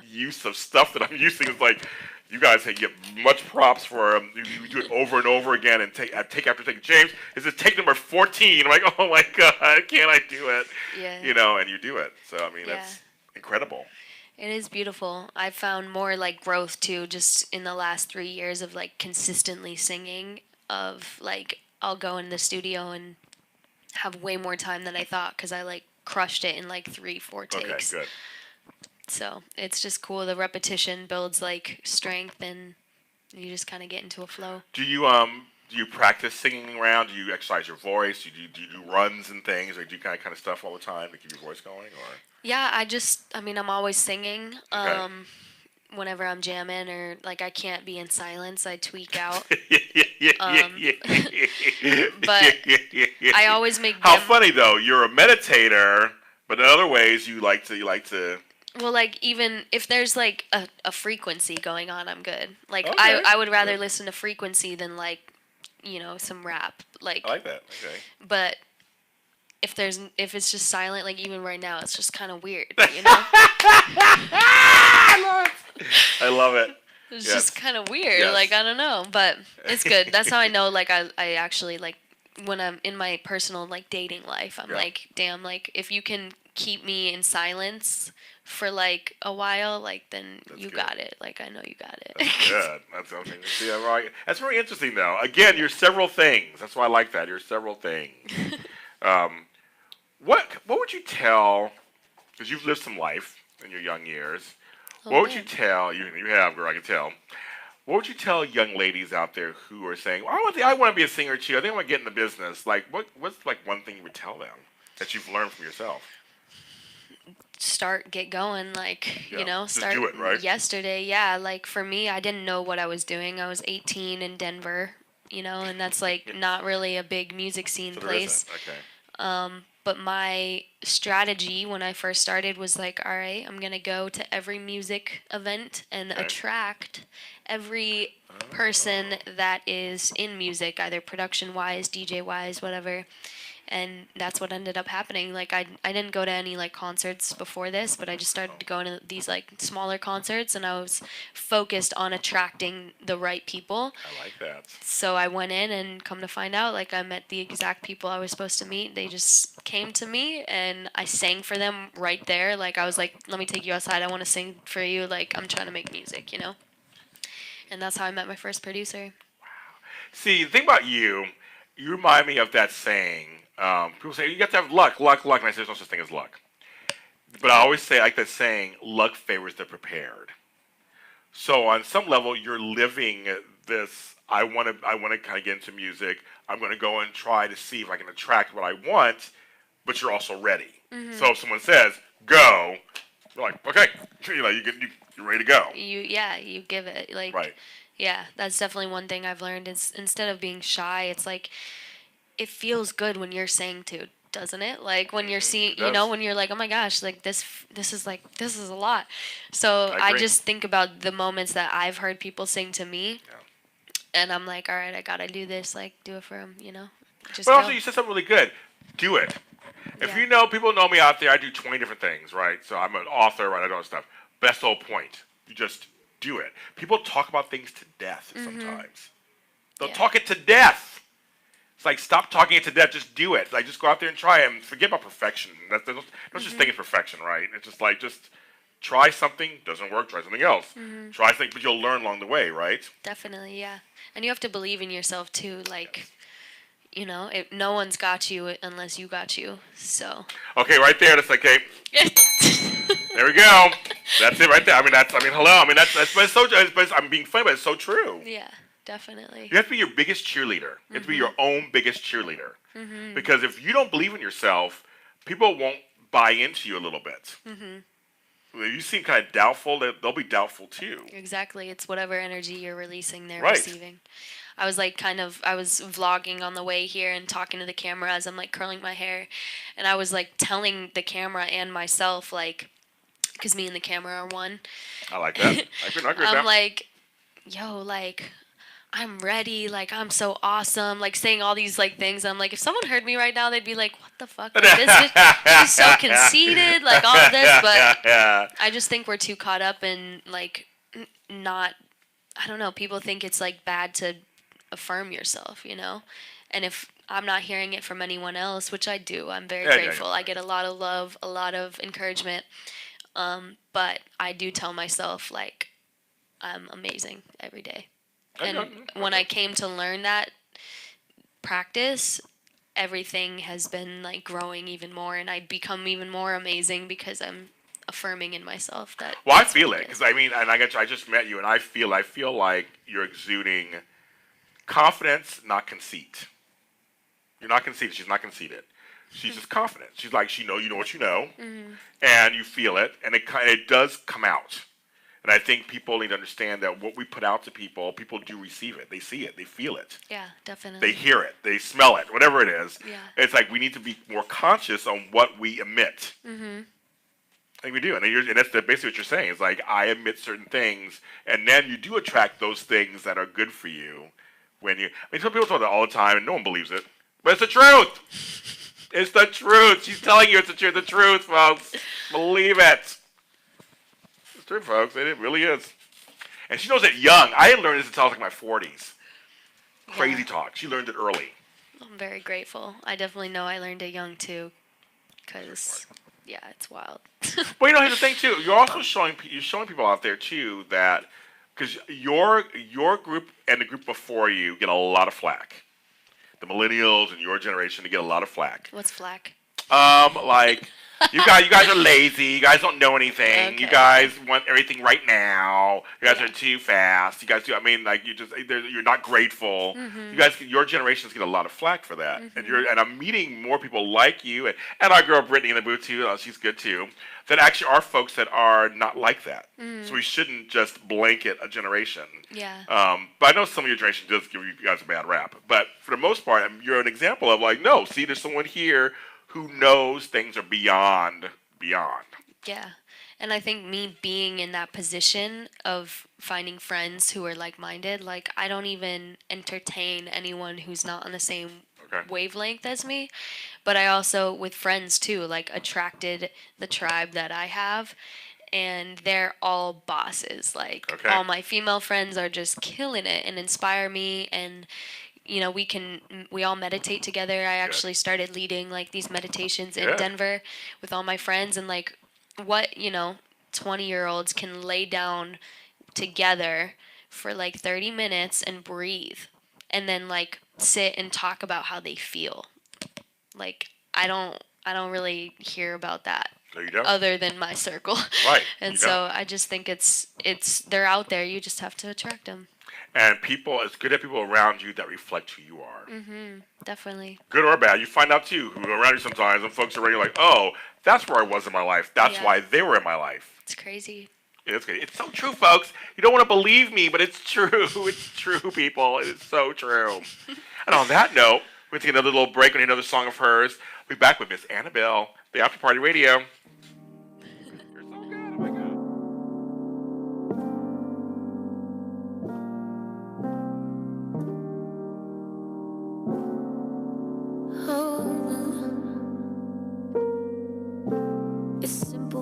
[SPEAKER 2] use of stuff that I'm using. It's like, you guys get much props for you do it over and over again and take after take. James, this is take number 14. I'm like, oh my God, can't I do it? Yeah. And you do it. So, I mean, that's incredible.
[SPEAKER 4] It is beautiful. I've found more like growth too, just in the last 3 years of like consistently singing. Of like, I'll go in the studio and have way more time than I thought because I like crushed it in like 3, 4
[SPEAKER 2] Okay,
[SPEAKER 4] takes.
[SPEAKER 2] good.
[SPEAKER 4] So it's just cool. The repetition builds like strength, and you just kind of get into a flow.
[SPEAKER 2] Do you practice singing around? Do you exercise your voice? Do you do runs and things, or do you kind of stuff all the time to keep your voice going? Or
[SPEAKER 4] Yeah, I mean, I'm always singing.
[SPEAKER 2] Okay.
[SPEAKER 4] Whenever I'm jamming or like I can't be in silence, I tweak out. But I always make
[SPEAKER 2] How
[SPEAKER 4] them.
[SPEAKER 2] funny though! You're a meditator, but in other ways you like to.
[SPEAKER 4] Well, like even if there's like a frequency going on, I'm good. Like
[SPEAKER 2] Okay.
[SPEAKER 4] I would rather listen to frequency than like some rap. Like,
[SPEAKER 2] I like that. Okay.
[SPEAKER 4] but if it's just silent, like even right now, it's just kind of weird.
[SPEAKER 2] I love it.
[SPEAKER 4] It's
[SPEAKER 2] Yes.
[SPEAKER 4] just kind of weird.
[SPEAKER 2] Yes.
[SPEAKER 4] Like I don't know, but it's good. That's how I know. Like I actually like when I'm in my personal like dating life, I'm
[SPEAKER 2] Yeah.
[SPEAKER 4] like, damn, like if you can keep me in silence for like a while, like then
[SPEAKER 2] That's
[SPEAKER 4] you
[SPEAKER 2] good.
[SPEAKER 4] got it. Like I know you got it.
[SPEAKER 2] Good. That's something. See, I'm right. That's very interesting, though. Again, you're several things. That's why I like that. You're several things. What would you tell? Because you've lived some life in your young years. What would you tell? You have, girl. I can tell. What would you tell young ladies out there who are saying, "Oh, I want to be a singer too. I think I want to get in the business." Like, what's like one thing you would tell them that you've learned from yourself?
[SPEAKER 4] Get going, like
[SPEAKER 2] Yeah, just
[SPEAKER 4] start
[SPEAKER 2] do it, right?
[SPEAKER 4] yesterday. Yeah, like for me, I didn't know what I was doing. I was 18 in Denver, and that's like not really a big music scene
[SPEAKER 2] So there
[SPEAKER 4] place.
[SPEAKER 2] isn't. Okay.
[SPEAKER 4] But my strategy when I first started was like, all right, I'm going to go to every music event and
[SPEAKER 2] Okay.
[SPEAKER 4] attract every person that is in music, either production wise, DJ wise, whatever. And that's what ended up happening. Like I didn't go to any like concerts before this, but I just started going to these like smaller concerts, and I was focused on attracting the right people.
[SPEAKER 2] I like that.
[SPEAKER 4] So I went in, and come to find out, like I met the exact people I was supposed to meet. They just came to me, and I sang for them right there. Like I was like, let me take you outside. I want to sing for you. Like I'm trying to make music, And that's how I met my first producer.
[SPEAKER 2] See, the thing about you remind me of that saying. People say you have to have luck, luck, luck, and I say there's no such thing as luck. But I always say, I like that saying, luck favors the prepared. So on some level, you're living this. I want to kind of get into music. I'm going to go and try to see if I can attract what I want, but you're also ready. So if someone says go, you're like, okay, you're ready to go.
[SPEAKER 4] You give it like.
[SPEAKER 2] Right.
[SPEAKER 4] Yeah, that's definitely one thing I've learned is instead of being shy, it's like it feels good when you're saying to, doesn't it? Like when you're seeing, when you're like, oh my gosh, like this is a lot. So I
[SPEAKER 2] agree.
[SPEAKER 4] just think about the moments that I've heard people sing to me,
[SPEAKER 2] Yeah.
[SPEAKER 4] and I'm like, all right, I gotta do this, like do it for them, Just
[SPEAKER 2] But
[SPEAKER 4] go.
[SPEAKER 2] also, you said something really good. Do it. If
[SPEAKER 4] Yeah.
[SPEAKER 2] people know me out there, I do 20 different things, right? So I'm an author, right? I do all this stuff. But that's the whole point. You just do it. People talk about things to death sometimes. They'll
[SPEAKER 4] Yeah.
[SPEAKER 2] talk it to death. It's like, stop talking it to death. Just do it. Like, just go out there and try it. And forget about perfection. That's just think it's perfection, right? It's just like, just try something. Doesn't work. Try something else. Try something, but you'll learn along the way, right?
[SPEAKER 4] Definitely, yeah. And you have to believe in yourself too, like. No one's got you unless you got you. So.
[SPEAKER 2] Okay, right there. That's like, okay. There we go. That's it right there. Hello. But it's so. I'm being funny, but it's so true.
[SPEAKER 4] Yeah, definitely.
[SPEAKER 2] You have to be your biggest cheerleader. You have to be your own biggest cheerleader. Because if you don't believe in yourself, people won't buy into you a little bit. If you seem kind of doubtful, they'll be doubtful too.
[SPEAKER 4] Exactly. It's whatever energy you're releasing, they're
[SPEAKER 2] Right.
[SPEAKER 4] receiving. I was vlogging on the way here and talking to the camera as I'm like curling my hair. And I was like telling the camera and myself, like, because me and the camera are one.
[SPEAKER 2] I like that. I agree with
[SPEAKER 4] I'm
[SPEAKER 2] that.
[SPEAKER 4] like, yo, like, I'm ready. Like, I'm so awesome. Like, saying all these like things. I'm like, if someone heard me right now, they'd be like, what the fuck? Like, she's so conceited, like all of this. But I just think we're too caught up in like not. I don't know. People think it's like bad to affirm yourself, and if I'm not hearing it from anyone else, which I do, I'm very grateful. I get a lot of love, a lot of encouragement. But I do tell myself, like, I'm amazing every day. And when I came to learn that practice, everything has been like growing even more, and I become even more amazing because I'm affirming in myself that.
[SPEAKER 2] Well, I
[SPEAKER 4] that's
[SPEAKER 2] feel
[SPEAKER 4] what
[SPEAKER 2] it because I mean, and I just met you, and I feel like you're exuding confidence, not conceit. You're not conceited. She's not conceited. She's just confident. She's like you know what you know, and you feel it, and it does come out. And I think people need to understand that what we put out to people do receive it. They see it. They feel it.
[SPEAKER 4] Yeah, definitely.
[SPEAKER 2] They hear it. They smell it. Whatever it is.
[SPEAKER 4] Yeah.
[SPEAKER 2] It's like we need to be more conscious on what we emit. I think we do. And that's basically what you're saying. It's like I emit certain things, and then you do attract those things that are good for you. Some people talk that all the time, and no one believes it. But it's the truth. It's the truth. She's telling you it's the truth. The truth, folks. Believe it. It's true, folks. It really is. And she knows it young. I didn't learn this until I was like my 40s. Crazy talk. She learned it early.
[SPEAKER 4] I'm very grateful. I definitely know I learned it young too, because yeah, it's wild.
[SPEAKER 2] Well, here's the thing too. You're also showing people out there too that because your group and the group before you get a lot of flack. The millennials and your generation to get a lot of flack.
[SPEAKER 4] What's flack?
[SPEAKER 2] Like you guys are lazy. You guys don't know anything.
[SPEAKER 4] Okay.
[SPEAKER 2] You guys want everything right now. You guys are too fast. You guys do. I mean, like you're not grateful. Your generations get a lot of flack for that. And I'm meeting more people like you and our girl Brittany in the booth too. She's good too. That actually are folks that are not like that. So we shouldn't just blanket a generation.
[SPEAKER 4] Yeah.
[SPEAKER 2] But I know some of your generation does give you guys a bad rap. But for the most part, you're an example of like, no, see, there's someone here who knows things are beyond.
[SPEAKER 4] Yeah. And I think me being in that position of finding friends who are like-minded, like I don't even entertain anyone who's not on the same wavelength as me. But I also, with friends too, like attracted the tribe that I have. And they're all bosses. Like all my female friends are just killing it and inspire me. And you know, we all meditate together. I actually started leading like these meditations in Denver with all my friends, and like what, 20-year-olds can lay down together for like 30 minutes and breathe and then like sit and talk about how they feel. Like I don't really hear about that.
[SPEAKER 2] No, you don't.
[SPEAKER 4] Other than my circle.
[SPEAKER 2] Right.
[SPEAKER 4] And so I just think it's they're out there. You just have to attract them.
[SPEAKER 2] And it's good to have people around you that reflect who you are.
[SPEAKER 4] Definitely.
[SPEAKER 2] Good or bad. You find out too who are around you sometimes, and folks are already like, oh, that's where I was in my life. That's why they were in my life.
[SPEAKER 4] It's crazy.
[SPEAKER 2] It's so true, folks. You don't want to believe me, but it's true. It's true, people. It is so true. And on that note, we're going to take another little break on another song of hers. We'll be back with Miss Annabelle, the After Party Radio. You're so good. Oh, my God.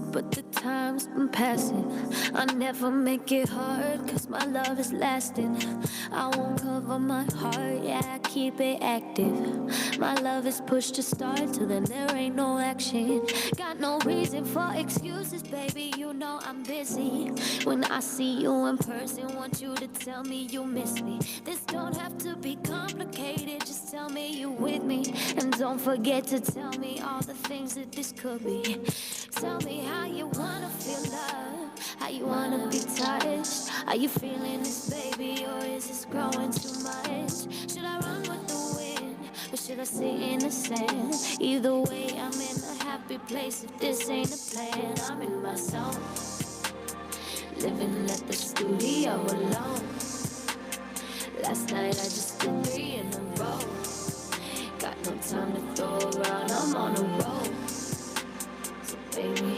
[SPEAKER 5] But the time's been passing. I never make it hard, cause my love is lasting. I won't cover my heart, yeah, I keep it active. My love is pushed to start, till then there ain't no action. Got no reason for excuses, baby, you know I'm busy. When I see you in person, want you to tell me you miss me. This don't have to be complicated, just tell me you with me. And don't forget to tell me all the things that this could be. Tell me how you wanna feel love, how you wanna be touched. Are you feeling this, baby, or is this growing too much? Should I run with the wind, or should I stay in the sand? Either way, I'm in a happy place. If this ain't a plan, I'm in my zone, living at the studio alone. Last night I just did 3 in a row. Got no time to throw around, I'm on a roll. Baby,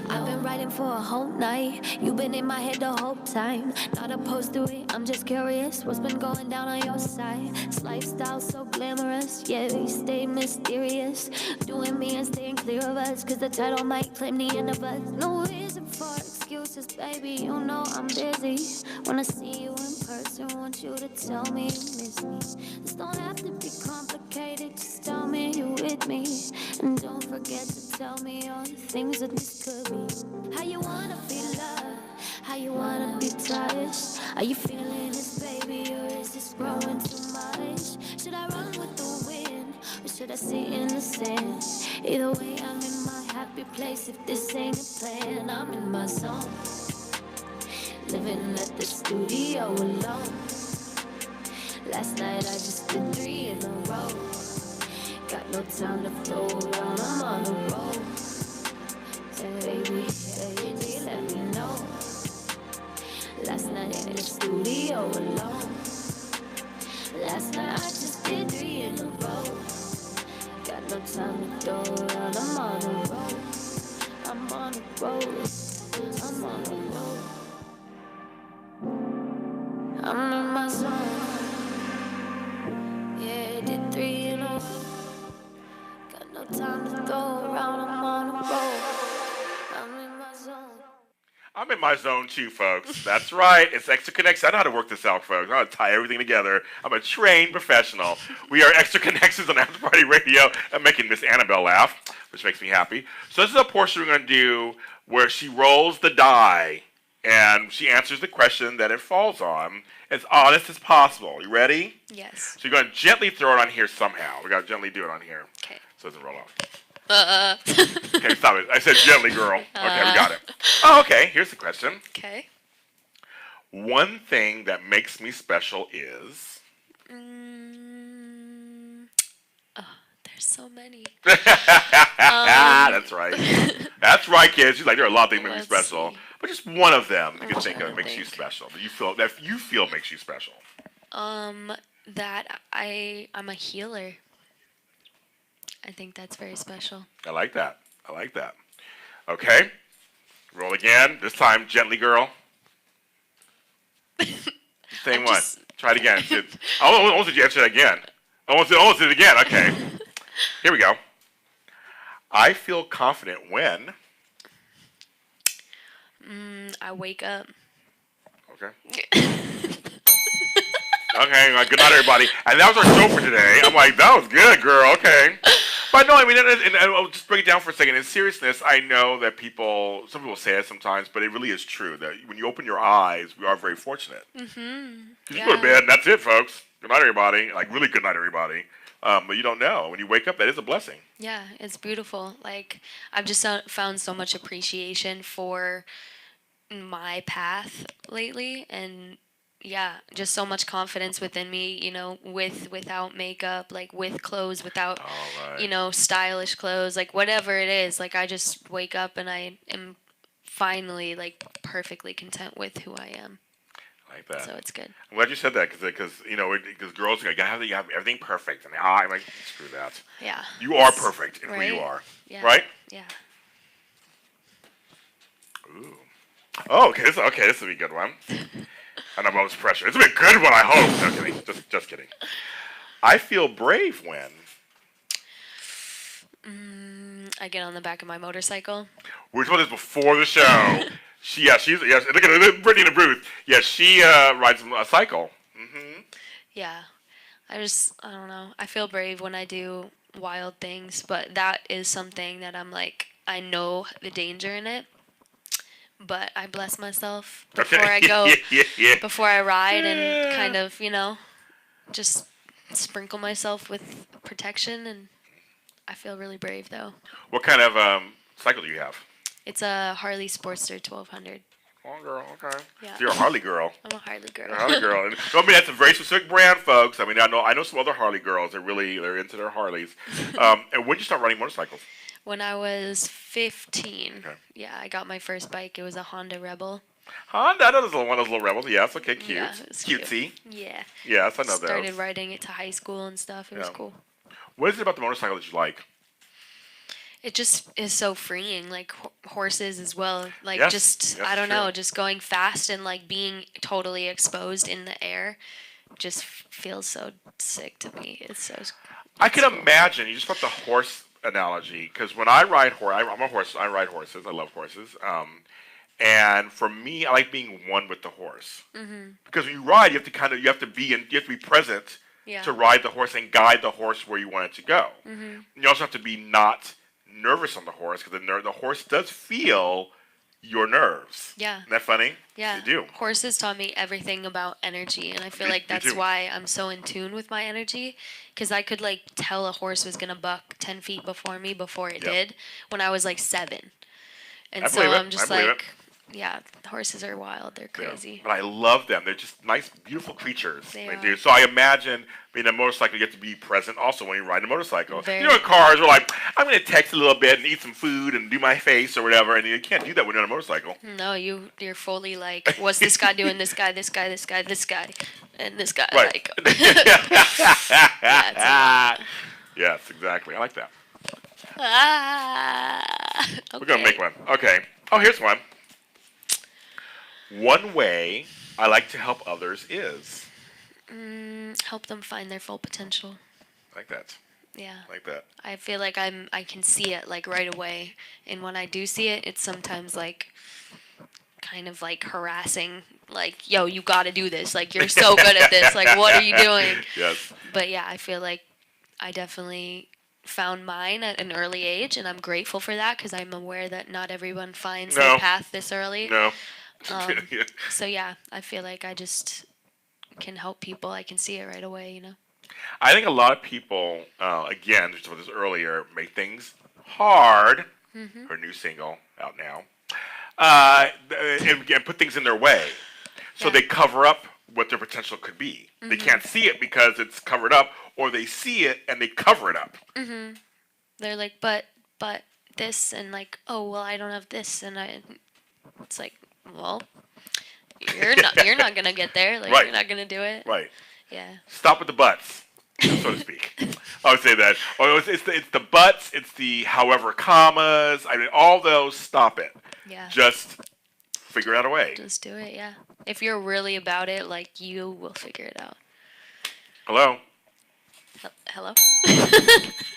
[SPEAKER 5] I've been writing for a whole night. You've been in my head the whole time. Not opposed to it, I'm just curious. What's been going down on your side? This lifestyle so glamorous, yeah, we stay mysterious. Doing me and staying clear of us, cause the title might claim the end of us. No reason for excuse. excuses, baby, you know I'm busy. Wanna see you in person, want you to tell me you miss me. This don't have to be complicated, just tell me you with me. And don't forget to tell me all the things that this could be. How you wanna be loved, how you wanna be touched. Are you feeling this, baby, or is this growing too much? Should I run with the wind, or should I sit in the sand? Either way, I'm in my happy place. If this ain't a plan, I'm in my zone, living at the studio alone. Last night I just did 3 in a row. Got no time to flow around, I'm on the road. Say, baby, let me know. Last night in the studio alone. Last night I just did 3 in a row. Got no time to go around, I'm on the road. I'm on the road. I'm on the road. I'm in my zone. Yeah, did 3 in a row. Got no time to go around, I'm on the road. I'm in my zone.
[SPEAKER 2] I'm in my zone too, folks. That's right. It's Extra Connections. I know how to work this out, folks. I know how to tie everything together. I'm a trained professional. We are Extra Connections on After Party Radio. I'm making Miss Annabelle laugh, which makes me happy. So this is a portion we're going to do where she rolls the die and she answers the question that it falls on as honest as possible. You ready?
[SPEAKER 4] Yes.
[SPEAKER 2] So you're going to gently throw it on here somehow. We got to gently do it on here.
[SPEAKER 4] Okay.
[SPEAKER 2] So it doesn't roll off. Okay, stop it. I said gently, girl. Okay, we got it. Oh, okay. Here's the question.
[SPEAKER 4] Okay.
[SPEAKER 2] One thing that makes me special is...
[SPEAKER 4] There's so many.
[SPEAKER 2] That's right. That's right, kids. She's like, there are a lot of things that make me
[SPEAKER 4] Let's
[SPEAKER 2] special.
[SPEAKER 4] see.
[SPEAKER 2] But just one of them you can
[SPEAKER 4] I'm
[SPEAKER 2] think
[SPEAKER 4] trying
[SPEAKER 2] of
[SPEAKER 4] to
[SPEAKER 2] makes you
[SPEAKER 4] think.
[SPEAKER 2] special. That you feel makes you special.
[SPEAKER 4] That I'm a healer. I think that's very special.
[SPEAKER 2] I like that. I like that. Okay. Roll again. This time, gently, girl. Same one. Try it again. I almost did you answer that again. Almost did it again. Okay. Here we go. I feel confident when...
[SPEAKER 4] I wake up.
[SPEAKER 2] Okay. Okay, good night, everybody. And that was our show for today. I'm like, that was good, girl. Okay. But no, I mean, and I'll just break it down for a second. In seriousness, I know that some people say it sometimes, but it really is true that when you open your eyes, we are very fortunate. Mm-hmm. You go to bed, and that's it, folks. Good night, everybody. Like, really good night, everybody. But you don't know. When you wake up, that is a blessing.
[SPEAKER 4] Yeah, it's beautiful. Like, I've just found so much appreciation for my path lately, and yeah, just so much confidence within me, without makeup, like with clothes, without, stylish clothes, like whatever it is. Like, I just wake up and I am finally, like, perfectly content with who I am.
[SPEAKER 2] I like that.
[SPEAKER 4] So it's good.
[SPEAKER 2] I'm glad you said that because girls you have everything perfect, and I'm like, screw that.
[SPEAKER 4] Yeah.
[SPEAKER 2] You are perfect in who you
[SPEAKER 4] Right?
[SPEAKER 2] are.
[SPEAKER 4] Yeah.
[SPEAKER 2] Right?
[SPEAKER 4] Yeah.
[SPEAKER 2] Ooh. Oh, okay. This will be a good one. And I'm almost pressure. This will be a good one, I hope. No kidding. Just kidding. I feel brave when
[SPEAKER 4] I get on the back of my motorcycle.
[SPEAKER 2] we were talking about this before the show. She's look at Brittany in the booth. Yeah, she rides a cycle. Mm-hmm.
[SPEAKER 4] Yeah. I don't know. I feel brave when I do wild things, but that is something that I'm like, I know the danger in it, but I bless myself before I go, before I ride, and kind of, just sprinkle myself with protection, and I feel really brave, though.
[SPEAKER 2] What kind of cycle do you have?
[SPEAKER 4] It's a Harley Sportster 1200.
[SPEAKER 2] Oh, girl, okay.
[SPEAKER 4] Yeah.
[SPEAKER 2] So you're a Harley girl.
[SPEAKER 4] I'm a Harley girl.
[SPEAKER 2] You're a Harley girl. And, I mean, that's a very specific brand, folks. I mean, I know some other Harley girls. They're into their Harleys. And when did you start riding motorcycles?
[SPEAKER 4] When I was 15.
[SPEAKER 2] Okay.
[SPEAKER 4] Yeah, I got my first bike. It was a Honda Rebel.
[SPEAKER 2] Honda, I know there's one of those little rebels. Yes, okay, cute.
[SPEAKER 4] Yeah, it was
[SPEAKER 2] Cutesy.
[SPEAKER 4] Yeah.
[SPEAKER 2] Yes, I know those.
[SPEAKER 4] Started riding it to high school and stuff. It was cool.
[SPEAKER 2] What is it about the motorcycle that you like?
[SPEAKER 4] It just is so freeing, like horses as well. Like,
[SPEAKER 2] Yes,
[SPEAKER 4] I don't
[SPEAKER 2] true.
[SPEAKER 4] know, just going fast and like being totally exposed in the air just feels so sick to me. It's so.
[SPEAKER 2] I can
[SPEAKER 4] cool.
[SPEAKER 2] imagine. You just brought the horse analogy because when I ride I'm a horse. I ride horses. I love horses. And for me, I like being one with the horse. Because when you ride, you have to be present
[SPEAKER 4] Yeah.
[SPEAKER 2] to ride the horse and guide the horse where you want it to go. You also have to be not nervous on the horse because the horse does feel your nerves.
[SPEAKER 4] Yeah.
[SPEAKER 2] Isn't that funny?
[SPEAKER 4] Yeah.
[SPEAKER 2] They do.
[SPEAKER 4] Horses taught me everything about energy, and I feel like
[SPEAKER 2] Me
[SPEAKER 4] that's
[SPEAKER 2] too.
[SPEAKER 4] why I'm so in tune with my energy, because I could like tell a horse was gonna buck 10 feet before me before it
[SPEAKER 2] Yep.
[SPEAKER 4] did when I was like 7, and
[SPEAKER 2] I
[SPEAKER 4] so
[SPEAKER 2] believe it.
[SPEAKER 4] I'm just
[SPEAKER 2] I believe
[SPEAKER 4] like, yeah, horses are wild. They're
[SPEAKER 2] Yeah.
[SPEAKER 4] crazy.
[SPEAKER 2] But I love them. They're just nice, beautiful creatures.
[SPEAKER 4] They
[SPEAKER 2] do.
[SPEAKER 4] are.
[SPEAKER 2] So I imagine being a motorcycle, you have to be present also when you ride a motorcycle.
[SPEAKER 4] Very.
[SPEAKER 2] You know, in cars, we're like, I'm going to text a little bit and eat some food and do my face or whatever, and you can't do that when you're on a motorcycle.
[SPEAKER 4] No, you're fully like, what's this guy doing? This guy, this guy, this guy, this guy, and this guy.
[SPEAKER 2] Right.
[SPEAKER 4] Like, yeah, it's a lot.
[SPEAKER 2] Yes, exactly. I like that.
[SPEAKER 4] Okay.
[SPEAKER 2] We're going to make one. Okay. Oh, here's one. One way I like to help others is.
[SPEAKER 4] Help them find their full potential.
[SPEAKER 2] I like that.
[SPEAKER 4] Yeah.
[SPEAKER 2] I like that.
[SPEAKER 4] I feel like I can see it like right away, and when I do see it, it's sometimes like kind of like harassing, like, yo, you got to do this, like you're so good at this, like what are you doing?
[SPEAKER 2] Yes.
[SPEAKER 4] But yeah, I feel like I definitely found mine at an early age, and I'm grateful for that because I'm aware that not everyone finds their path this early.
[SPEAKER 2] No.
[SPEAKER 4] So yeah, I feel like I just can help people. I can see it right away, you know.
[SPEAKER 2] I think a lot of people, again, just with this earlier, make things hard. Her new single out now, and put things in their way, so
[SPEAKER 4] Yeah.
[SPEAKER 2] they cover up what their potential could be. They can't see it because it's covered up, or they see it and they cover it up.
[SPEAKER 4] They're like, but this, and like, oh well, I don't have this, and it's like, well, you're not gonna get there, like
[SPEAKER 2] Right.
[SPEAKER 4] you're not gonna do it.
[SPEAKER 2] Right.
[SPEAKER 4] Yeah.
[SPEAKER 2] Stop with the buts, so to speak. I would say that. Or it's the buts. It's the however commas. I mean, all those. Stop it.
[SPEAKER 4] Yeah.
[SPEAKER 2] Just figure out a way.
[SPEAKER 4] Just do it. Yeah. If you're really about it, like you will figure it out.
[SPEAKER 2] Hello.
[SPEAKER 4] Hello.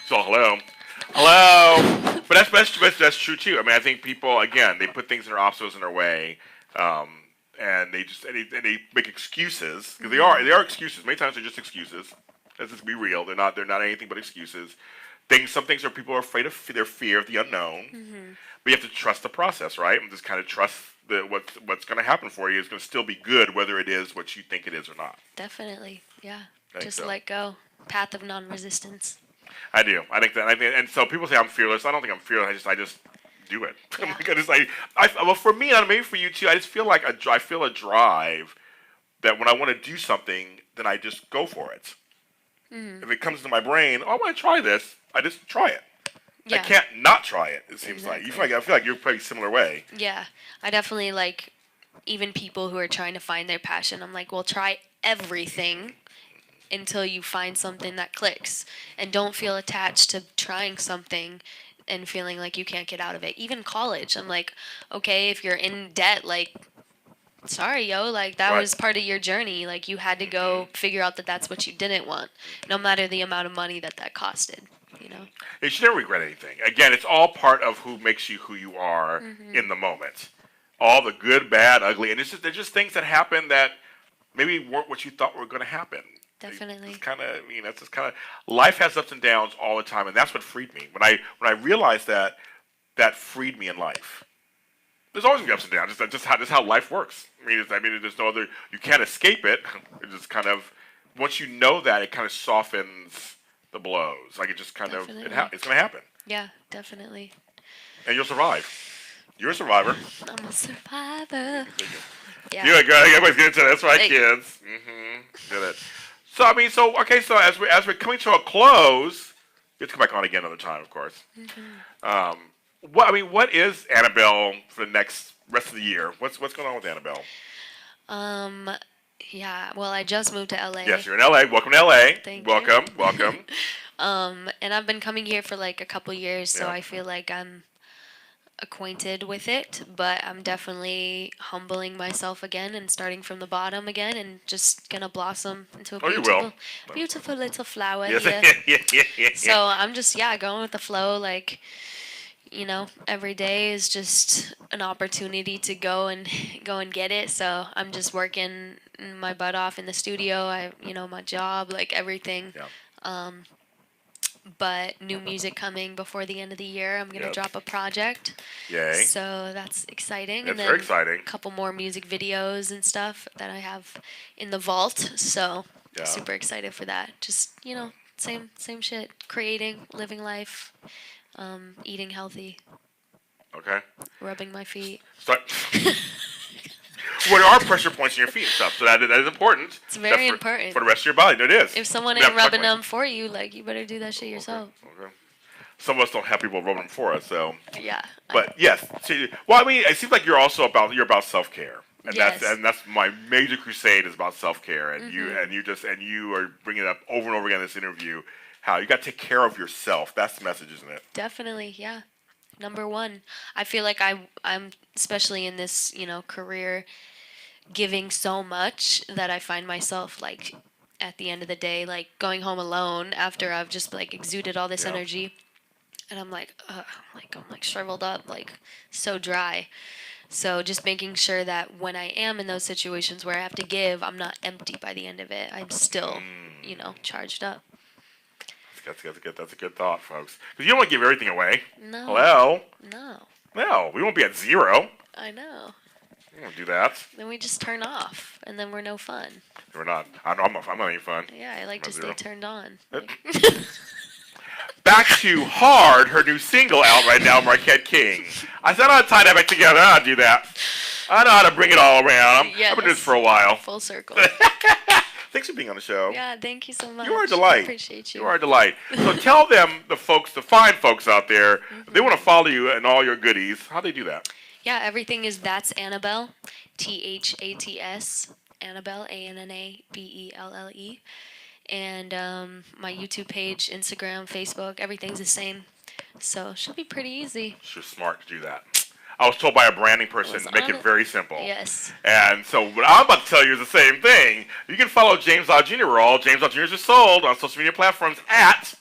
[SPEAKER 2] So hello. But that's true too. I mean, I think people, again, they put things in their obstacles in their way, and they make excuses because they are excuses. Many times they're just excuses. Let's just be real. They're not anything but excuses. Some things are people are afraid of their fear of the unknown. But you have to trust the process, right? And just kind of trust that what's going to happen for you is going to still be good, whether it is what you think it is or not.
[SPEAKER 4] Definitely. Yeah.
[SPEAKER 2] I think
[SPEAKER 4] Just
[SPEAKER 2] so.
[SPEAKER 4] let go. Path of non-resistance.
[SPEAKER 2] I do. I think that. And so people say I'm fearless. I don't think I'm fearless. I just do it.
[SPEAKER 4] Yeah.
[SPEAKER 2] Well, for me, and maybe for you too, I just feel like I feel a drive that when I want to do something, then I just go for it. If it comes to my brain, oh, I want to try this, I just try it.
[SPEAKER 4] Yeah.
[SPEAKER 2] I can't not try it. It seems like
[SPEAKER 4] Exactly.
[SPEAKER 2] I feel like you're probably a similar way.
[SPEAKER 4] Yeah. I definitely like even people who are trying to find their passion. I'm like, well, try everything until you find something that clicks, and don't feel attached to trying something and feeling like you can't get out of it. Even college, I'm like, okay, if you're in debt, like, sorry, yo, like that
[SPEAKER 2] Right.
[SPEAKER 4] was part of your journey. Like you had to go figure out that that's what you didn't want, no matter the amount of money that costed, you know.
[SPEAKER 2] You should never regret anything. Again, it's all part of who makes you who you are in the moment. All the good, bad, ugly, and they're just things that happen that maybe weren't what you thought were going to happen.
[SPEAKER 4] Definitely.
[SPEAKER 2] It's kind of, it's just kind of, life has ups and downs all the time, and that's what freed me. When I realized that freed me in life. There's always gonna be ups and downs. Just how life works. I mean, there's no other. You can't escape it. It just kind of, once you know that, it kind of softens the blows. Like it just kind of,
[SPEAKER 4] Definitely.
[SPEAKER 2] it's gonna happen,
[SPEAKER 4] Yeah, definitely.
[SPEAKER 2] and you'll survive. You're a survivor.
[SPEAKER 4] I'm a survivor. Yeah.
[SPEAKER 2] You're good. Everybody's getting to that. That's right,
[SPEAKER 4] Hey.
[SPEAKER 2] kids. Did it. So okay. So as we're coming to a close, you have to come back on again another time, of course. What is Annabelle for the rest of the year? What's going on with Annabelle?
[SPEAKER 4] Yeah. Well, I just moved to LA.
[SPEAKER 2] Yes, you're in LA. Welcome to LA.
[SPEAKER 4] Thank you.
[SPEAKER 2] Welcome.
[SPEAKER 4] And I've been coming here for like a couple years, so
[SPEAKER 2] Yeah.
[SPEAKER 4] I feel like I'm acquainted with it, but I'm definitely humbling myself again and starting from the bottom again and just gonna blossom into a
[SPEAKER 2] Oh, you
[SPEAKER 4] beautiful,
[SPEAKER 2] will.
[SPEAKER 4] beautiful little flower
[SPEAKER 2] Yes.
[SPEAKER 4] here.
[SPEAKER 2] yeah.
[SPEAKER 4] So I'm just, going with the flow, like, every day is just an opportunity to go and get it. So I'm just working my butt off in the studio. My job, like everything.
[SPEAKER 2] Yeah.
[SPEAKER 4] But new music coming before the end of the year. I'm gonna
[SPEAKER 2] Yep.
[SPEAKER 4] drop a project.
[SPEAKER 2] Yay.
[SPEAKER 4] So that's exciting.
[SPEAKER 2] That's
[SPEAKER 4] and then
[SPEAKER 2] very exciting.
[SPEAKER 4] A couple more music videos and stuff that I have in the vault. So
[SPEAKER 2] Yeah.
[SPEAKER 4] super excited for that. Just same shit. Creating, living life, eating healthy,
[SPEAKER 2] Okay.
[SPEAKER 4] rubbing my feet.
[SPEAKER 2] So, well, there are pressure points in your feet and stuff, so that is important.
[SPEAKER 4] It's very
[SPEAKER 2] for,
[SPEAKER 4] important.
[SPEAKER 2] For the rest of your body. No, it is.
[SPEAKER 4] If someone
[SPEAKER 2] Yeah,
[SPEAKER 4] ain't rubbing
[SPEAKER 2] exactly.
[SPEAKER 4] them for you, like you better do that shit yourself.
[SPEAKER 2] Okay. Some of us don't have people rubbing them for us, so.
[SPEAKER 4] Yeah.
[SPEAKER 2] But yes, well, I mean, it seems like you're about self-care, and
[SPEAKER 4] Yes.
[SPEAKER 2] that's my major crusade is about self-care, and
[SPEAKER 4] Mm-hmm.
[SPEAKER 2] you are bringing it up over and over again in this interview, how you got to take care of yourself. That's the message, isn't it?
[SPEAKER 4] Definitely, yeah. Number one, I feel like I'm especially in this career, giving so much that I find myself like at the end of the day like going home alone after I've just like exuded all this
[SPEAKER 2] Yeah.
[SPEAKER 4] energy, and I'm like I'm shriveled up, like so dry. So just making sure that when I am in those situations where I have to give, I'm not empty by the end of it. I'm still charged up.
[SPEAKER 2] That's a good thought, folks. Because you don't want to give everything away.
[SPEAKER 4] No.
[SPEAKER 2] Hello?
[SPEAKER 4] No,
[SPEAKER 2] We won't be at zero.
[SPEAKER 4] I know.
[SPEAKER 2] We won't do that.
[SPEAKER 4] Then we just turn off, and then we're no fun.
[SPEAKER 2] We're not. I'm not any fun.
[SPEAKER 4] Yeah, I like to stay
[SPEAKER 2] Zero.
[SPEAKER 4] turned on.
[SPEAKER 2] Back to Hard, her new single out right now, Marquette King. I said I ought to tie that back together. I ought to do that. I know how to bring it all around. I've been doing this for a while.
[SPEAKER 4] Full circle.
[SPEAKER 2] Thanks for being on the show.
[SPEAKER 4] Yeah, thank you so much.
[SPEAKER 2] You are a delight.
[SPEAKER 4] I appreciate you.
[SPEAKER 2] You are a delight. So tell them, the fine folks out there, if they want to follow you and all your goodies, how do they do that?
[SPEAKER 4] Yeah, everything is That's Annabelle, THATS, Annabelle, ANNABELLE. And my YouTube page, Instagram, Facebook, everything's the same. So it should be pretty easy.
[SPEAKER 2] You're smart to do that. I was told by a branding person to make it very simple.
[SPEAKER 4] Yes.
[SPEAKER 2] And so what I'm about to tell you is the same thing. You can follow James Lott Jr. We're all James Lott Jr.'s are sold on social media platforms at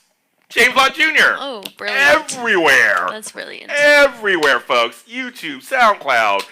[SPEAKER 2] James Lott Jr.
[SPEAKER 4] Oh, brilliant.
[SPEAKER 2] Everywhere.
[SPEAKER 4] That's brilliant.
[SPEAKER 2] Everywhere, folks. YouTube, SoundCloud,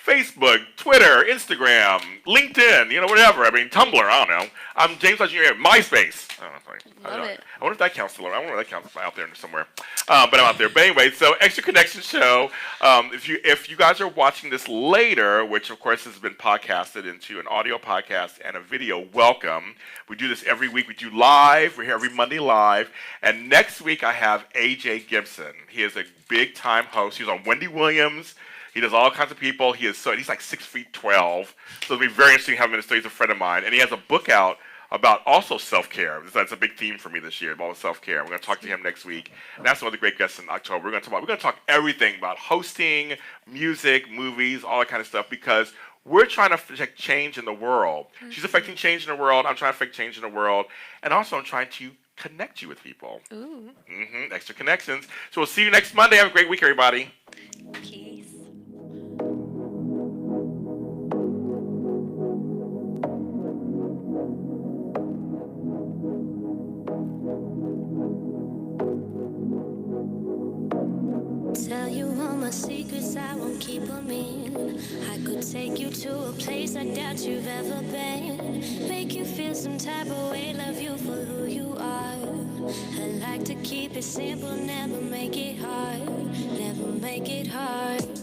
[SPEAKER 2] Facebook, Twitter, Instagram, LinkedIn, whatever. I mean, Tumblr, I don't know. I'm James Lott Jr. MySpace. I don't know.
[SPEAKER 4] Love it.
[SPEAKER 2] I wonder if that counts still. I wonder if that counts out there somewhere. But I'm out there. But anyway, so Extra Connection Show. If you guys are watching this later, which of course has been podcasted into an audio podcast and a video, welcome. We do this every week. We do live. We're here every Monday live. And next week I have AJ Gibson. He is a big time host. He was on Wendy Williams. He does all kinds of people. He's like 6'12". So it'll be very interesting to have him in the studio. He's a friend of mine. And he has a book out about also self-care. That's a big theme for me this year, about self-care. We're going to talk to him next week. And that's one of the great guests in October. We're going to talk everything about hosting, music, movies, all that kind of stuff, because we're trying to affect change in the world. Mm-hmm. She's affecting change in the world. I'm trying to affect change in the world. And also I'm trying to connect you with people.
[SPEAKER 4] Ooh.
[SPEAKER 2] Extra connections. So we'll see you next Monday. Have a great week, everybody.
[SPEAKER 4] Peace.
[SPEAKER 5] Tell you all my secrets, I won't keep them in. I could take you to a place I doubt you've ever been. Make you feel some type of way, love you for who you are. I like to keep it simple, never make it hard. Never make it hard.